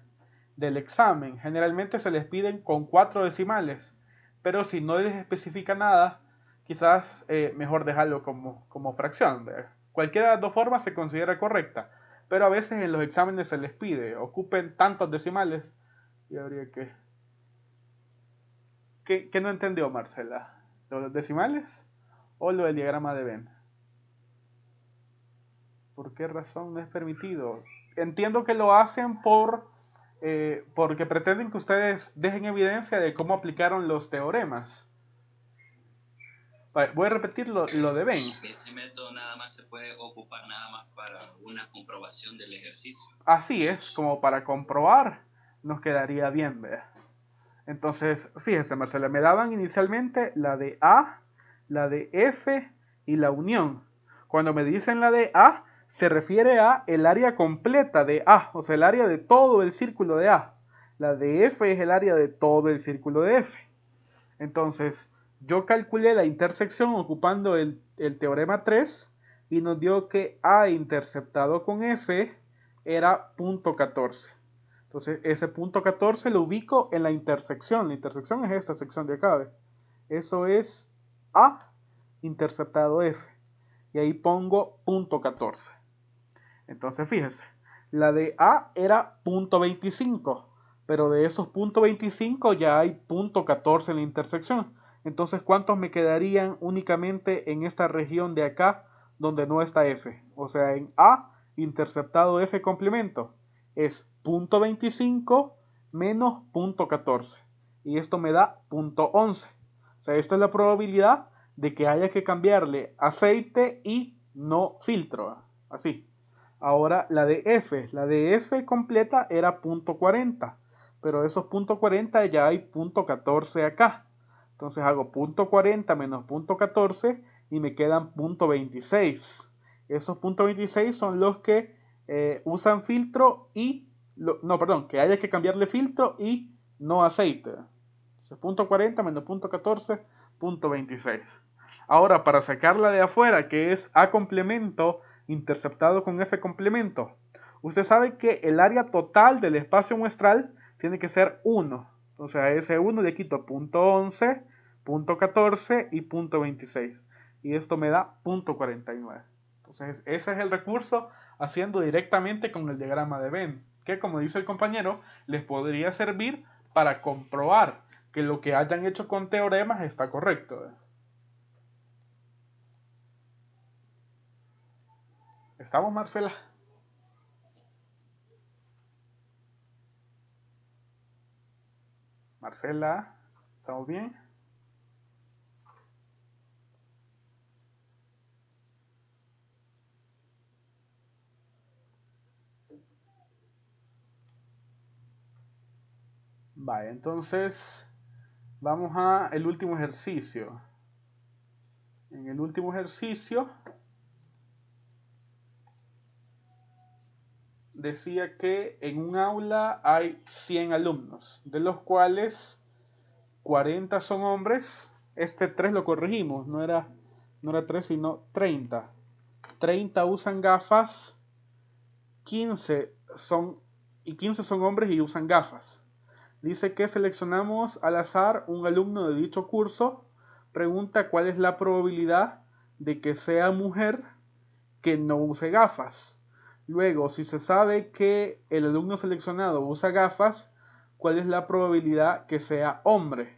examen. Generalmente se les piden con 4 decimales, pero si no les especifica nada, quizás mejor dejarlo como fracción. Cualquiera de las dos formas se considera correcta, pero a veces en los exámenes se les pide, ocupen tantos decimales y habría que... ¿Qué no entendió Marcela? ¿Lo de los decimales o lo del diagrama de Venn? ¿Por qué razón no es permitido? Entiendo que lo hacen porque pretenden que ustedes dejen evidencia de cómo aplicaron los teoremas. Voy a repetir lo de Venn. Ese método nada más se puede ocupar nada más para una comprobación del ejercicio. Así es, como para comprobar, nos quedaría bien, ¿verdad? Entonces, fíjese, Marcela, me daban inicialmente la de A, la de F y la unión. Cuando me dicen la de A, se refiere a el área completa de A, o sea, el área de todo el círculo de A. La de F es el área de todo el círculo de F. Entonces, yo calculé la intersección ocupando el teorema 3 y nos dio que A interceptado con F era punto 14. Entonces, ese punto 14 lo ubico en la intersección. La intersección es esta sección de acá, ¿ve? Eso es A interceptado F. Y ahí pongo punto 14. Entonces, fíjese, la de A era punto 25, pero de esos punto 25 ya hay punto 14 en la intersección. Entonces, ¿cuántos me quedarían únicamente en esta región de acá donde no está F? O sea, en A interceptado F complemento es punto 25 menos punto 14. Y esto me da punto 11. O sea, esta es la probabilidad de que haya que cambiarle aceite y no filtro. Así. Ahora la de F completa era punto 40, pero de esos punto 40 ya hay punto 14 acá. Entonces hago punto 40 menos punto 14 y me quedan punto 26. Esos punto 26 son los que usan filtro y... que haya que cambiarle filtro y no aceite. Entonces punto 40 menos punto 14, punto 26. Ahora para sacarla de afuera, que es A complemento interceptado con F complemento, usted sabe que el área total del espacio muestral tiene que ser 1. Entonces a ese 1 le quito punto 11, punto 14 y punto 26. Y esto me da punto 49. Entonces ese es el recurso haciendo directamente con el diagrama de Venn, que como dice el compañero, les podría servir para comprobar que lo que hayan hecho con teoremas está correcto. ¿Estamos, Marcela? Marcela, ¿estamos bien? Vale, entonces vamos a el último ejercicio. En el último ejercicio decía que en un aula hay 100 alumnos, de los cuales 40 son hombres. Este 3 lo corregimos, no era 3 sino 30. 30 usan gafas, 15 son hombres y usan gafas. Dice que seleccionamos al azar un alumno de dicho curso. Pregunta cuál es la probabilidad de que sea mujer que no use gafas. Luego, si se sabe que el alumno seleccionado usa gafas, ¿cuál es la probabilidad que sea hombre?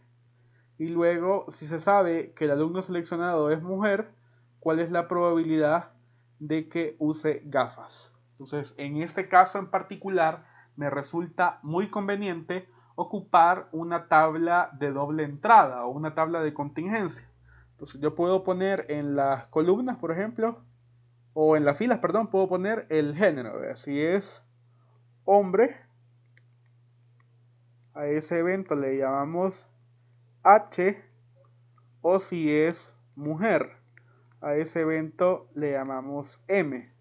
Y luego, si se sabe que el alumno seleccionado es mujer, ¿cuál es la probabilidad de que use gafas? Entonces, en este caso en particular, me resulta muy conveniente ocupar una tabla de doble entrada o una tabla de contingencia. Entonces, yo puedo poner en las columnas, por ejemplo, o en las filas, perdón, puedo poner el género. Si es hombre, a ese evento le llamamos H, o si es mujer, a ese evento le llamamos M.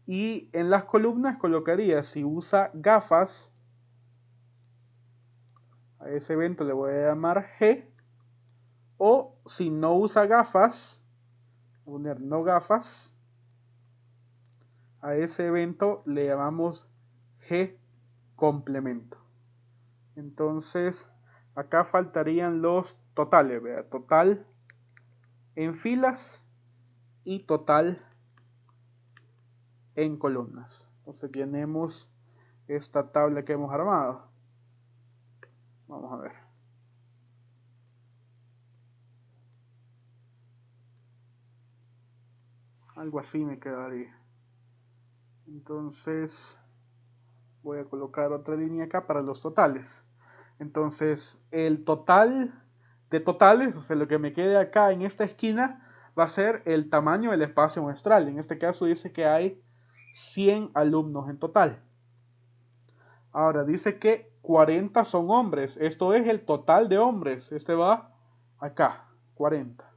Y en las columnas colocaría si usa gafas, a ese evento le voy a llamar G, o si no usa gafas, voy a poner no gafas, A ese evento le llamamos G complemento. Entonces, acá faltarían los totales, ¿verdad? Total en filas y total en columnas. Entonces tenemos esta tabla que hemos armado. Vamos a ver. Algo así me quedaría. Entonces voy a colocar otra línea acá para los totales. Entonces el total de totales, o sea, lo que me quede acá en esta esquina, va a ser el tamaño del espacio muestral. En este caso dice que hay 100 alumnos en total. Ahora dice que 40 son hombres. Esto es el total de hombres. Este va acá, 40.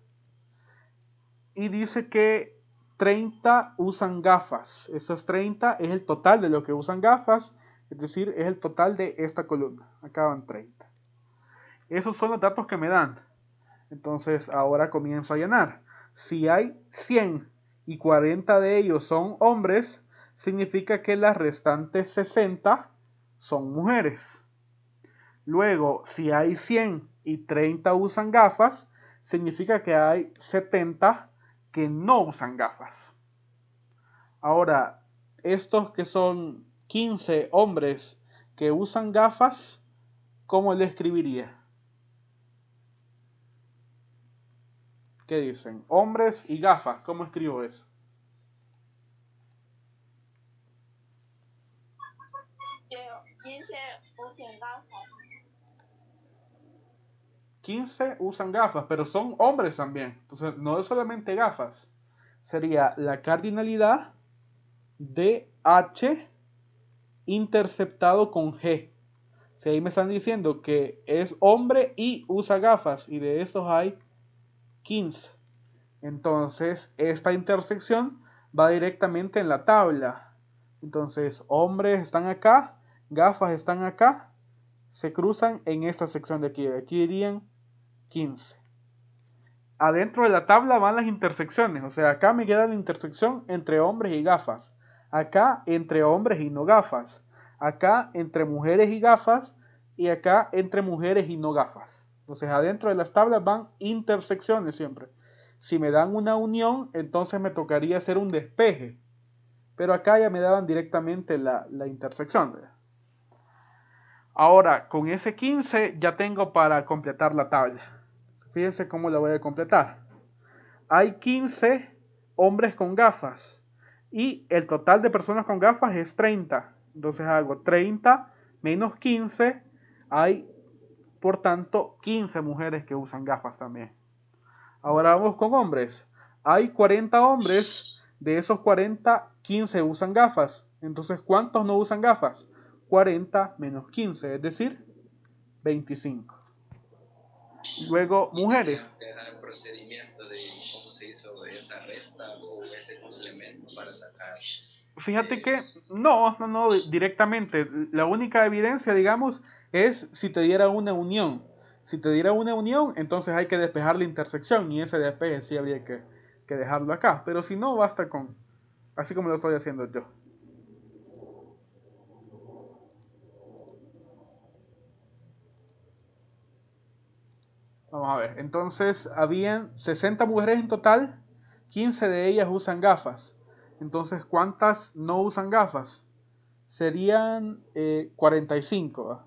Y dice que 30 usan gafas. Esos 30 es el total de los que usan gafas. Es decir, es el total de esta columna. Acá van 30. Esos son los datos que me dan. Entonces ahora comienzo a llenar. Si hay 100 y 40 de ellos son hombres, significa que las restantes 60 son mujeres. Luego, si hay 100 y 30 usan gafas, significa que hay 70 que no usan gafas. Ahora, estos que son 15 hombres que usan gafas, ¿cómo le escribiría? ¿Qué dicen? Hombres y gafas, ¿cómo escribo eso? Usan gafas. 15 usan gafas, pero son hombres también. Entonces, no es solamente gafas. Sería la cardinalidad de H interceptado con G. Si ahí me están diciendo que es hombre y usa gafas, y de esos hay 15. Entonces, esta intersección va directamente en la tabla. Entonces, hombres están acá, gafas están acá, se cruzan en esta sección de aquí. Aquí irían 15. Adentro de la tabla van las intersecciones. O sea, acá me queda la intersección entre hombres y gafas. Acá entre hombres y no gafas. Acá entre mujeres y gafas. Y acá entre mujeres y no gafas. Entonces, adentro de las tablas van intersecciones siempre. Si me dan una unión, entonces me tocaría hacer un despeje. Pero acá ya me daban directamente la intersección, ¿verdad? Ahora, con ese 15 ya tengo para completar la tabla. Fíjense cómo la voy a completar. Hay 15 hombres con gafas y el total de personas con gafas es 30. Entonces hago 30 menos 15. Hay, por tanto, 15 mujeres que usan gafas también. Ahora vamos con hombres. Hay 40 hombres. De esos 40, 15 usan gafas. Entonces, ¿cuántos no usan gafas? 40 menos 15, es decir, 25. Luego, mujeres. Que dejar el procedimiento de cómo se hizo esa resta o ese complemento para sacar. Fíjate que no, directamente. La única evidencia, digamos, es si te diera una unión. Si te diera una unión, entonces hay que despejar la intersección y ese despeje sí habría que dejarlo acá. Pero si no, basta con, así como lo estoy haciendo yo. Vamos a ver, entonces habían 60 mujeres en total, 15 de ellas usan gafas. Entonces, ¿cuántas no usan gafas? Serían 45. ¿Va?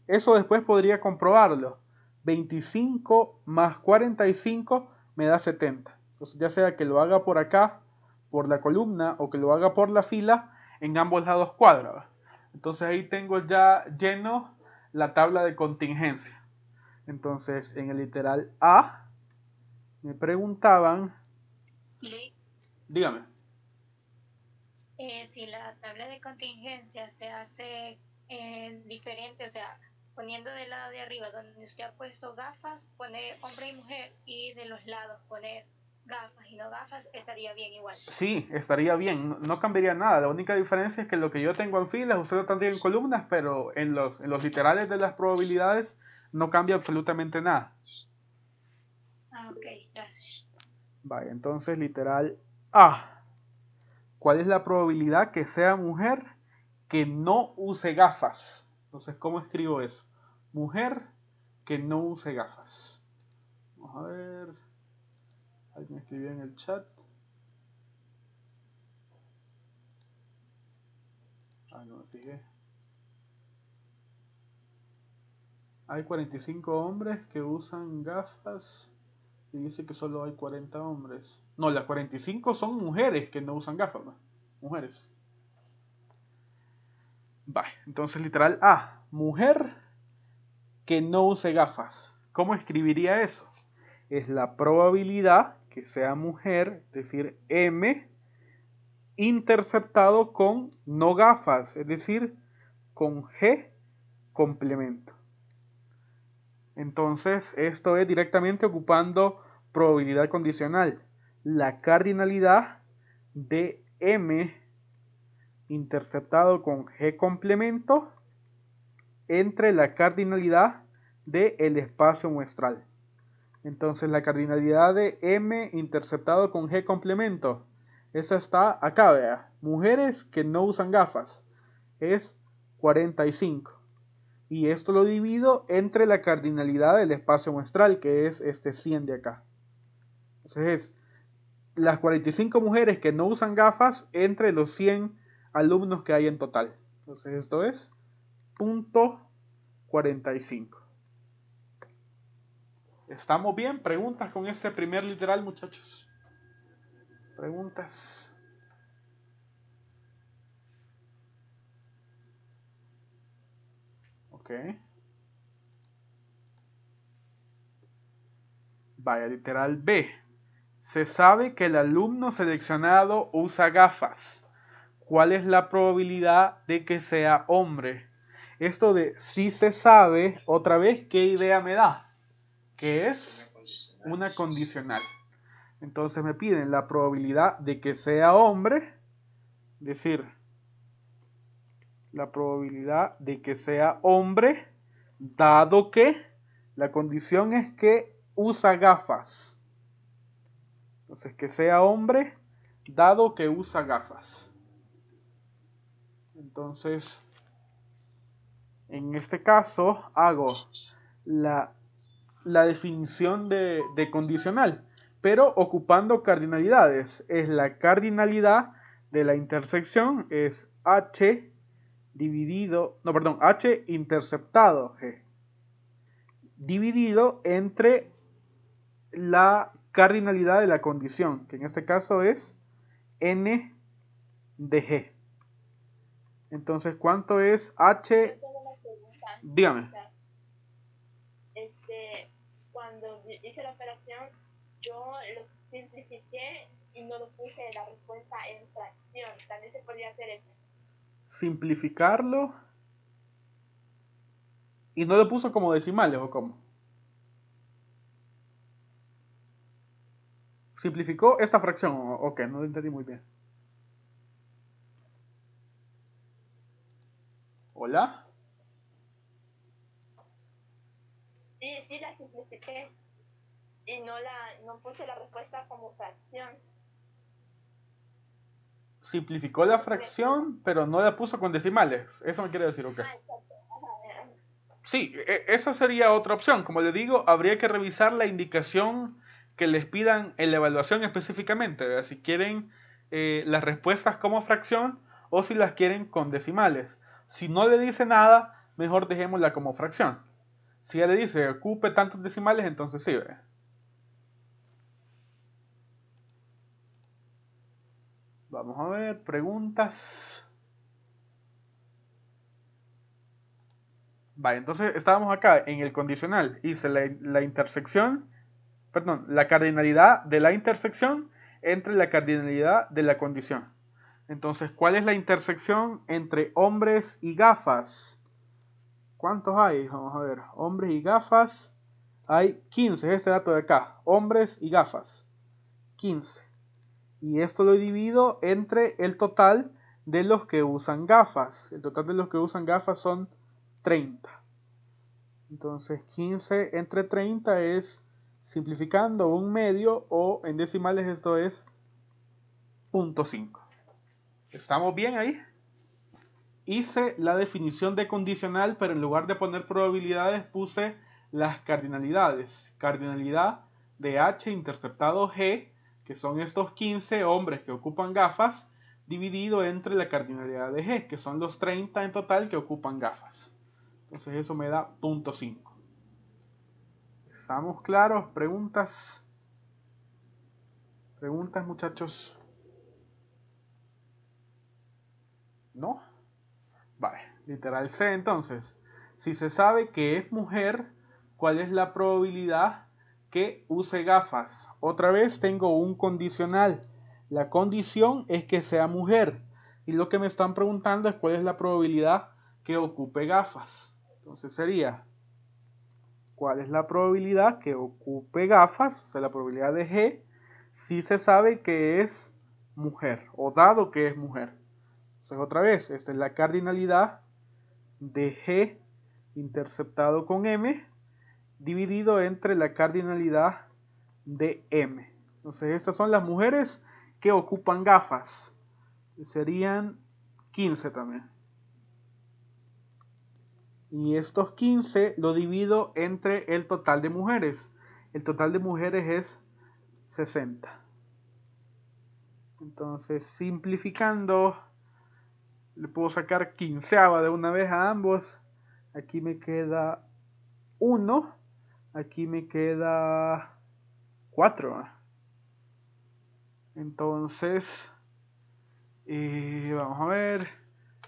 Eso después podría comprobarlo. 25 más 45 me da 70. Entonces, ya sea que lo haga por acá, por la columna, o que lo haga por la fila, en ambos lados cuadra. ¿Va? Entonces ahí tengo ya lleno la tabla de contingencia. Entonces, en el literal A, me preguntaban... Dígame. Si la tabla de contingencia se hace diferente, o sea, poniendo del lado de arriba donde usted ha puesto gafas, poner hombre y mujer, y de los lados poner gafas y no gafas, estaría bien igual. Sí, estaría bien, no cambiaría nada. La única diferencia es que lo que yo tengo en filas, usted lo tendría en columnas, pero en los literales de las probabilidades no cambia absolutamente nada. Ah, ok, gracias. Vaya, entonces literal A. ¿cuál es la probabilidad que sea mujer que no use gafas? Entonces, ¿cómo escribo eso? Mujer que no use gafas. Vamos a ver. Alguien escribió en el chat. No me fijé. Hay 45 hombres que usan gafas y dice que solo hay 40 hombres. No, las 45 son mujeres que no usan gafas, ¿no? Mujeres. Vale, entonces literal A, mujer que no use gafas. ¿Cómo escribiría eso? Es la probabilidad que sea mujer, es decir, M, interceptado con no gafas, es decir, con G complemento. Entonces, esto es directamente ocupando probabilidad condicional. La cardinalidad de M interceptado con G complemento entre la cardinalidad del espacio muestral. Entonces, la cardinalidad de M interceptado con G complemento, esa está acá, vea. Mujeres que no usan gafas es 45. Y esto lo divido entre la cardinalidad del espacio muestral, que es este 100 de acá. Entonces es las 45 mujeres que no usan gafas entre los 100 alumnos que hay en total. Entonces esto es punto 45. ¿Estamos bien? ¿Preguntas con este primer literal, muchachos? ¿Preguntas? Ok. Vaya, literal B. Se sabe que el alumno seleccionado usa gafas. ¿Cuál es la probabilidad de que sea hombre? Esto de si se sabe, otra vez, ¿qué idea me da? Que es una condicional. Entonces me piden la probabilidad de que sea hombre, es decir, la probabilidad de que sea hombre, dado que la condición es que usa gafas. Entonces, que sea hombre, dado que usa gafas. Entonces, en este caso, hago la definición de condicional, pero ocupando cardinalidades. Es la cardinalidad de la intersección, es H dividido, no, perdón, H interceptado G, dividido entre la cardinalidad de la condición, que en este caso es N de G. Entonces, ¿cuánto es H? Dígame. Cuando hice la operación, yo lo simplifiqué y no lo puse la respuesta en fracción. También se podría hacer eso. Simplificarlo y no lo puso como decimales, ¿o cómo? Simplificó esta fracción. Ok, no lo entendí muy bien. ¿Hola? Sí, la simplifiqué y no puse la respuesta como fracción. Simplificó la fracción, pero no la puso con decimales. Eso me quiere decir, ok. Sí, esa sería otra opción. Como le digo, habría que revisar la indicación que les pidan en la evaluación específicamente, ¿verdad? Si quieren las respuestas como fracción o si las quieren con decimales. Si no le dice nada, mejor dejémosla como fracción. Si ya le dice ocupe tantos decimales, entonces sí, ¿verdad? Vamos a ver, preguntas. Vale, entonces estábamos acá en el condicional. Hice la intersección, perdón, la cardinalidad de la intersección entre la cardinalidad de la condición. Entonces, ¿cuál es la intersección entre hombres y gafas? ¿Cuántos hay? Vamos a ver. Hombres y gafas. Hay 15, es este dato de acá. Hombres y gafas. 15. Y esto lo divido entre el total de los que usan gafas. El total de los que usan gafas son 30. Entonces 15 entre 30 es, simplificando, un medio, o en decimales esto es 0.5. ¿Estamos bien ahí? Hice la definición de condicional, pero en lugar de poner probabilidades puse las cardinalidades. Cardinalidad de H interceptado G, que son estos 15 hombres que ocupan gafas, dividido entre la cardinalidad de G, que son los 30 en total que ocupan gafas. Entonces eso me da 0.5. ¿Estamos claros? ¿Preguntas? ¿Preguntas, muchachos? ¿No? Vale, literal C entonces. Si se sabe que es mujer, ¿cuál es la probabilidad que use gafas? Otra vez tengo un condicional. La condición es que sea mujer. Y lo que me están preguntando es cuál es la probabilidad que ocupe gafas. Entonces sería, ¿cuál es la probabilidad que ocupe gafas? O sea, la probabilidad de G, si se sabe que es mujer, o dado que es mujer. Entonces otra vez, esta es la cardinalidad de G interceptado con M dividido entre la cardinalidad de M. Entonces estas son las mujeres que ocupan gafas. Serían 15 también. Y estos 15 lo divido entre el total de mujeres. El total de mujeres es 60. Entonces simplificando, le puedo sacar quinceava de una vez a ambos. Aquí me queda 1. Aquí me queda 4. Entonces, vamos a ver.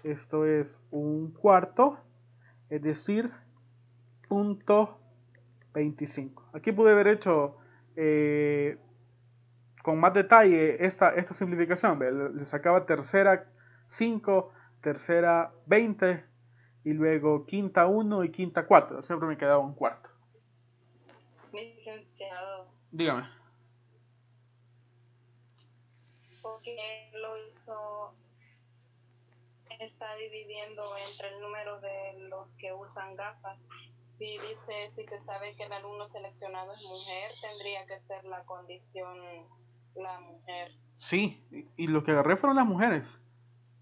Esto es un cuarto. Es decir, 0.25. Aquí pude haber hecho con más detalle esta simplificación. Le sacaba tercera 5, tercera 20 y luego quinta 1 y quinta 4. Siempre me quedaba un cuarto. Licenciado, Dígame. porque lo hizo, está dividiendo entre el número de los que usan gafas. Si dice, si se sabe que el alumno seleccionado es mujer, tendría que ser la condición la mujer. Sí, y lo que agarré fueron las mujeres.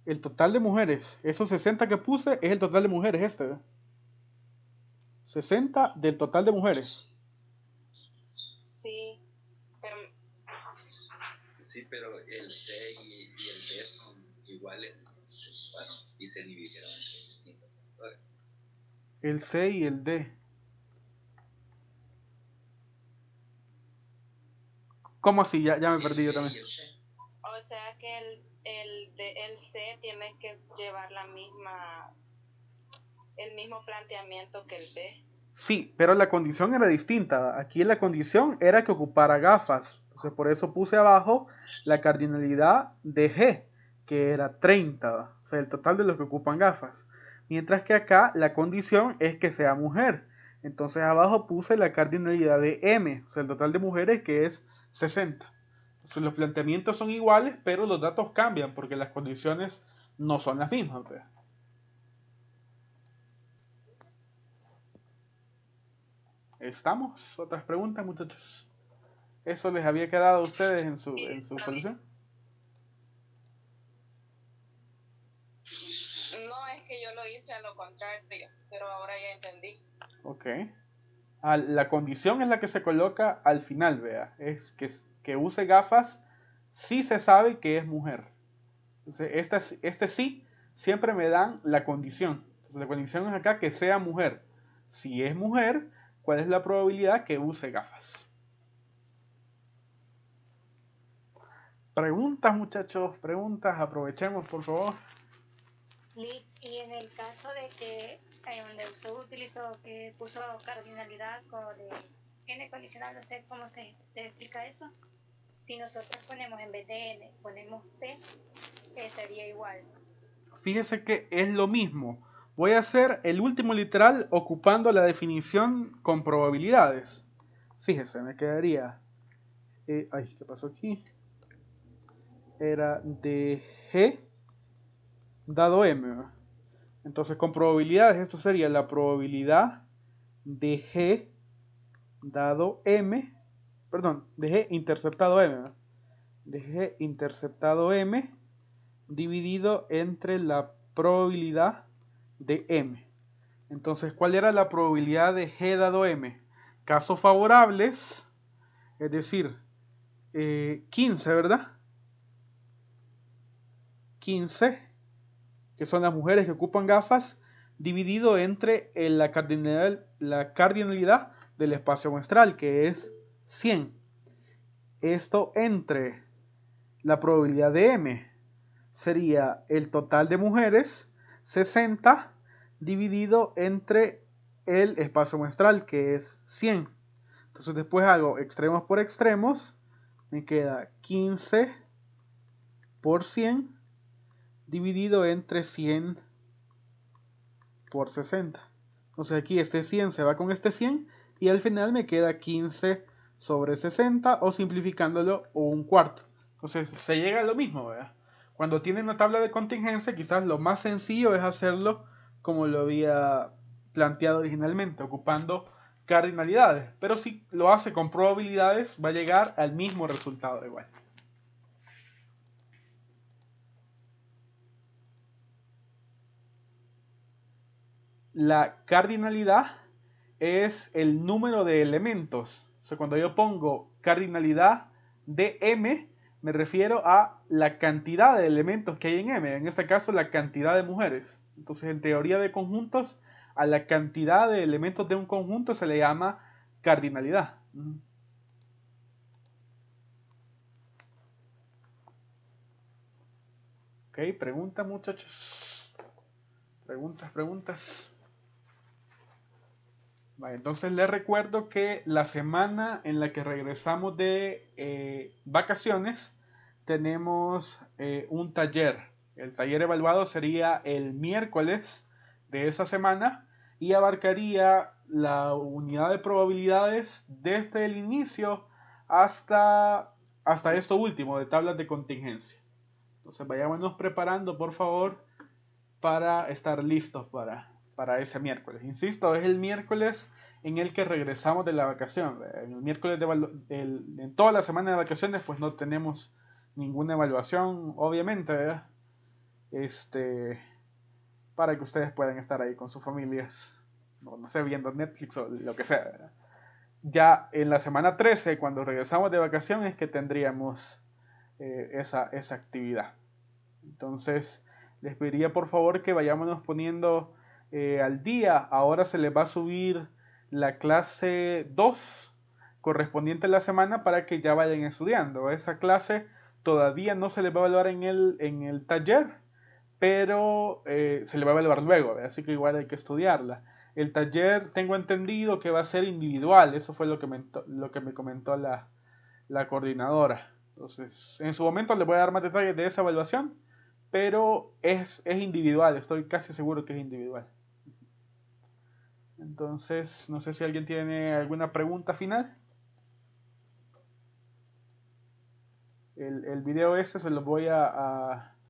El total de mujeres. Esos 60 que puse es el total de mujeres este. 60 del total de mujeres. Sí, pero... Sí, pero el C y el D son iguales y se dividieron entre distintos factores. El C y el D. ¿Cómo así? Ya me perdí yo también. O sea que el C tiene que llevar el mismo planteamiento que el B. Sí, pero la condición era distinta. Aquí la condición era que ocupara gafas. Entonces por eso puse abajo la cardinalidad de G, que era 30. O sea, el total de los que ocupan gafas. Mientras que acá la condición es que sea mujer. Entonces abajo puse la cardinalidad de M, o sea, el total de mujeres que es 60. Entonces los planteamientos son iguales, pero los datos cambian porque las condiciones no son las mismas. ¿Pues? ¿Estamos? ¿Otras preguntas, muchachos? ¿Eso les había quedado a ustedes en su solución? No, es que yo lo hice a lo contrario, pero ahora ya entendí. Ok. La condición es la que se coloca al final, vea. Es que use gafas si se sabe que es mujer. Entonces, este sí siempre me dan la condición. Entonces, la condición es acá que sea mujer. Si es mujer, ¿cuál es la probabilidad que use gafas? Preguntas, muchachos, preguntas. Aprovechemos, por favor. Y en el caso de que donde usted utilizó, que puso cardinalidad con n condicional, no sé cómo se explica eso. Si nosotros ponemos en vez de n, ponemos p, sería igual. Fíjese que es lo mismo. Voy a hacer el último literal ocupando la definición con probabilidades. Fíjese, me quedaría... ay, ¿qué pasó aquí? Era de G dado M. ¿verdad? Entonces con probabilidades esto sería la probabilidad de G dado M. Perdón, de G interceptado M. ¿verdad? De G interceptado M dividido entre la probabilidad de M. Entonces, ¿cuál era la probabilidad de G dado M? Casos favorables, es decir, 15, ¿verdad? 15, que son las mujeres que ocupan gafas, dividido entre la cardinalidad del espacio muestral, que es 100. Esto entre la probabilidad de M sería el total de mujeres, 60, dividido entre el espacio muestral, que es 100. Entonces después hago extremos por extremos, me queda 15 por 100 dividido entre 100 por 60. Entonces aquí este 100 se va con este 100 y al final me queda 15 sobre 60, o simplificándolo, un cuarto. Entonces se llega a lo mismo, ¿verdad? Cuando tienen una tabla de contingencia, quizás lo más sencillo es hacerlo como lo había planteado originalmente, ocupando cardinalidades. Pero si lo hace con probabilidades, va a llegar al mismo resultado igual. La cardinalidad es el número de elementos. O sea, cuando yo pongo cardinalidad de M, me refiero a la cantidad de elementos que hay en M. En este caso, la cantidad de mujeres. Entonces, en teoría de conjuntos, a la cantidad de elementos de un conjunto se le llama cardinalidad. Ok, preguntas, muchachos. Preguntas. Vale, entonces les recuerdo que la semana en la que regresamos de vacaciones tenemos un taller. El taller evaluado sería el miércoles de esa semana y abarcaría la unidad de probabilidades desde el inicio hasta esto último de tablas de contingencia. Entonces vayámonos preparando, por favor, para estar listos para ese miércoles. Insisto, es el miércoles en el que regresamos de la vacación. El miércoles en toda la semana de vacaciones pues no tenemos ninguna evaluación, obviamente, ¿verdad? Para que ustedes puedan estar ahí con sus familias, no sé, viendo Netflix o lo que sea, ¿verdad? Ya en la semana 13, cuando regresamos de vacaciones, es que tendríamos esa actividad. Entonces, les pediría por favor que vayámonos poniendo al día. Ahora se les va a subir la clase 2 correspondiente a la semana para que ya vayan estudiando. Esa clase todavía no se les va a evaluar en el taller, pero se le va a evaluar luego, así que igual hay que estudiarla. El taller tengo entendido que va a ser individual, eso fue lo que me comentó la coordinadora. Entonces, en su momento les voy a dar más detalles de esa evaluación, pero es individual, estoy casi seguro que es individual. Entonces, no sé si alguien tiene alguna pregunta final. El video ese se los voy a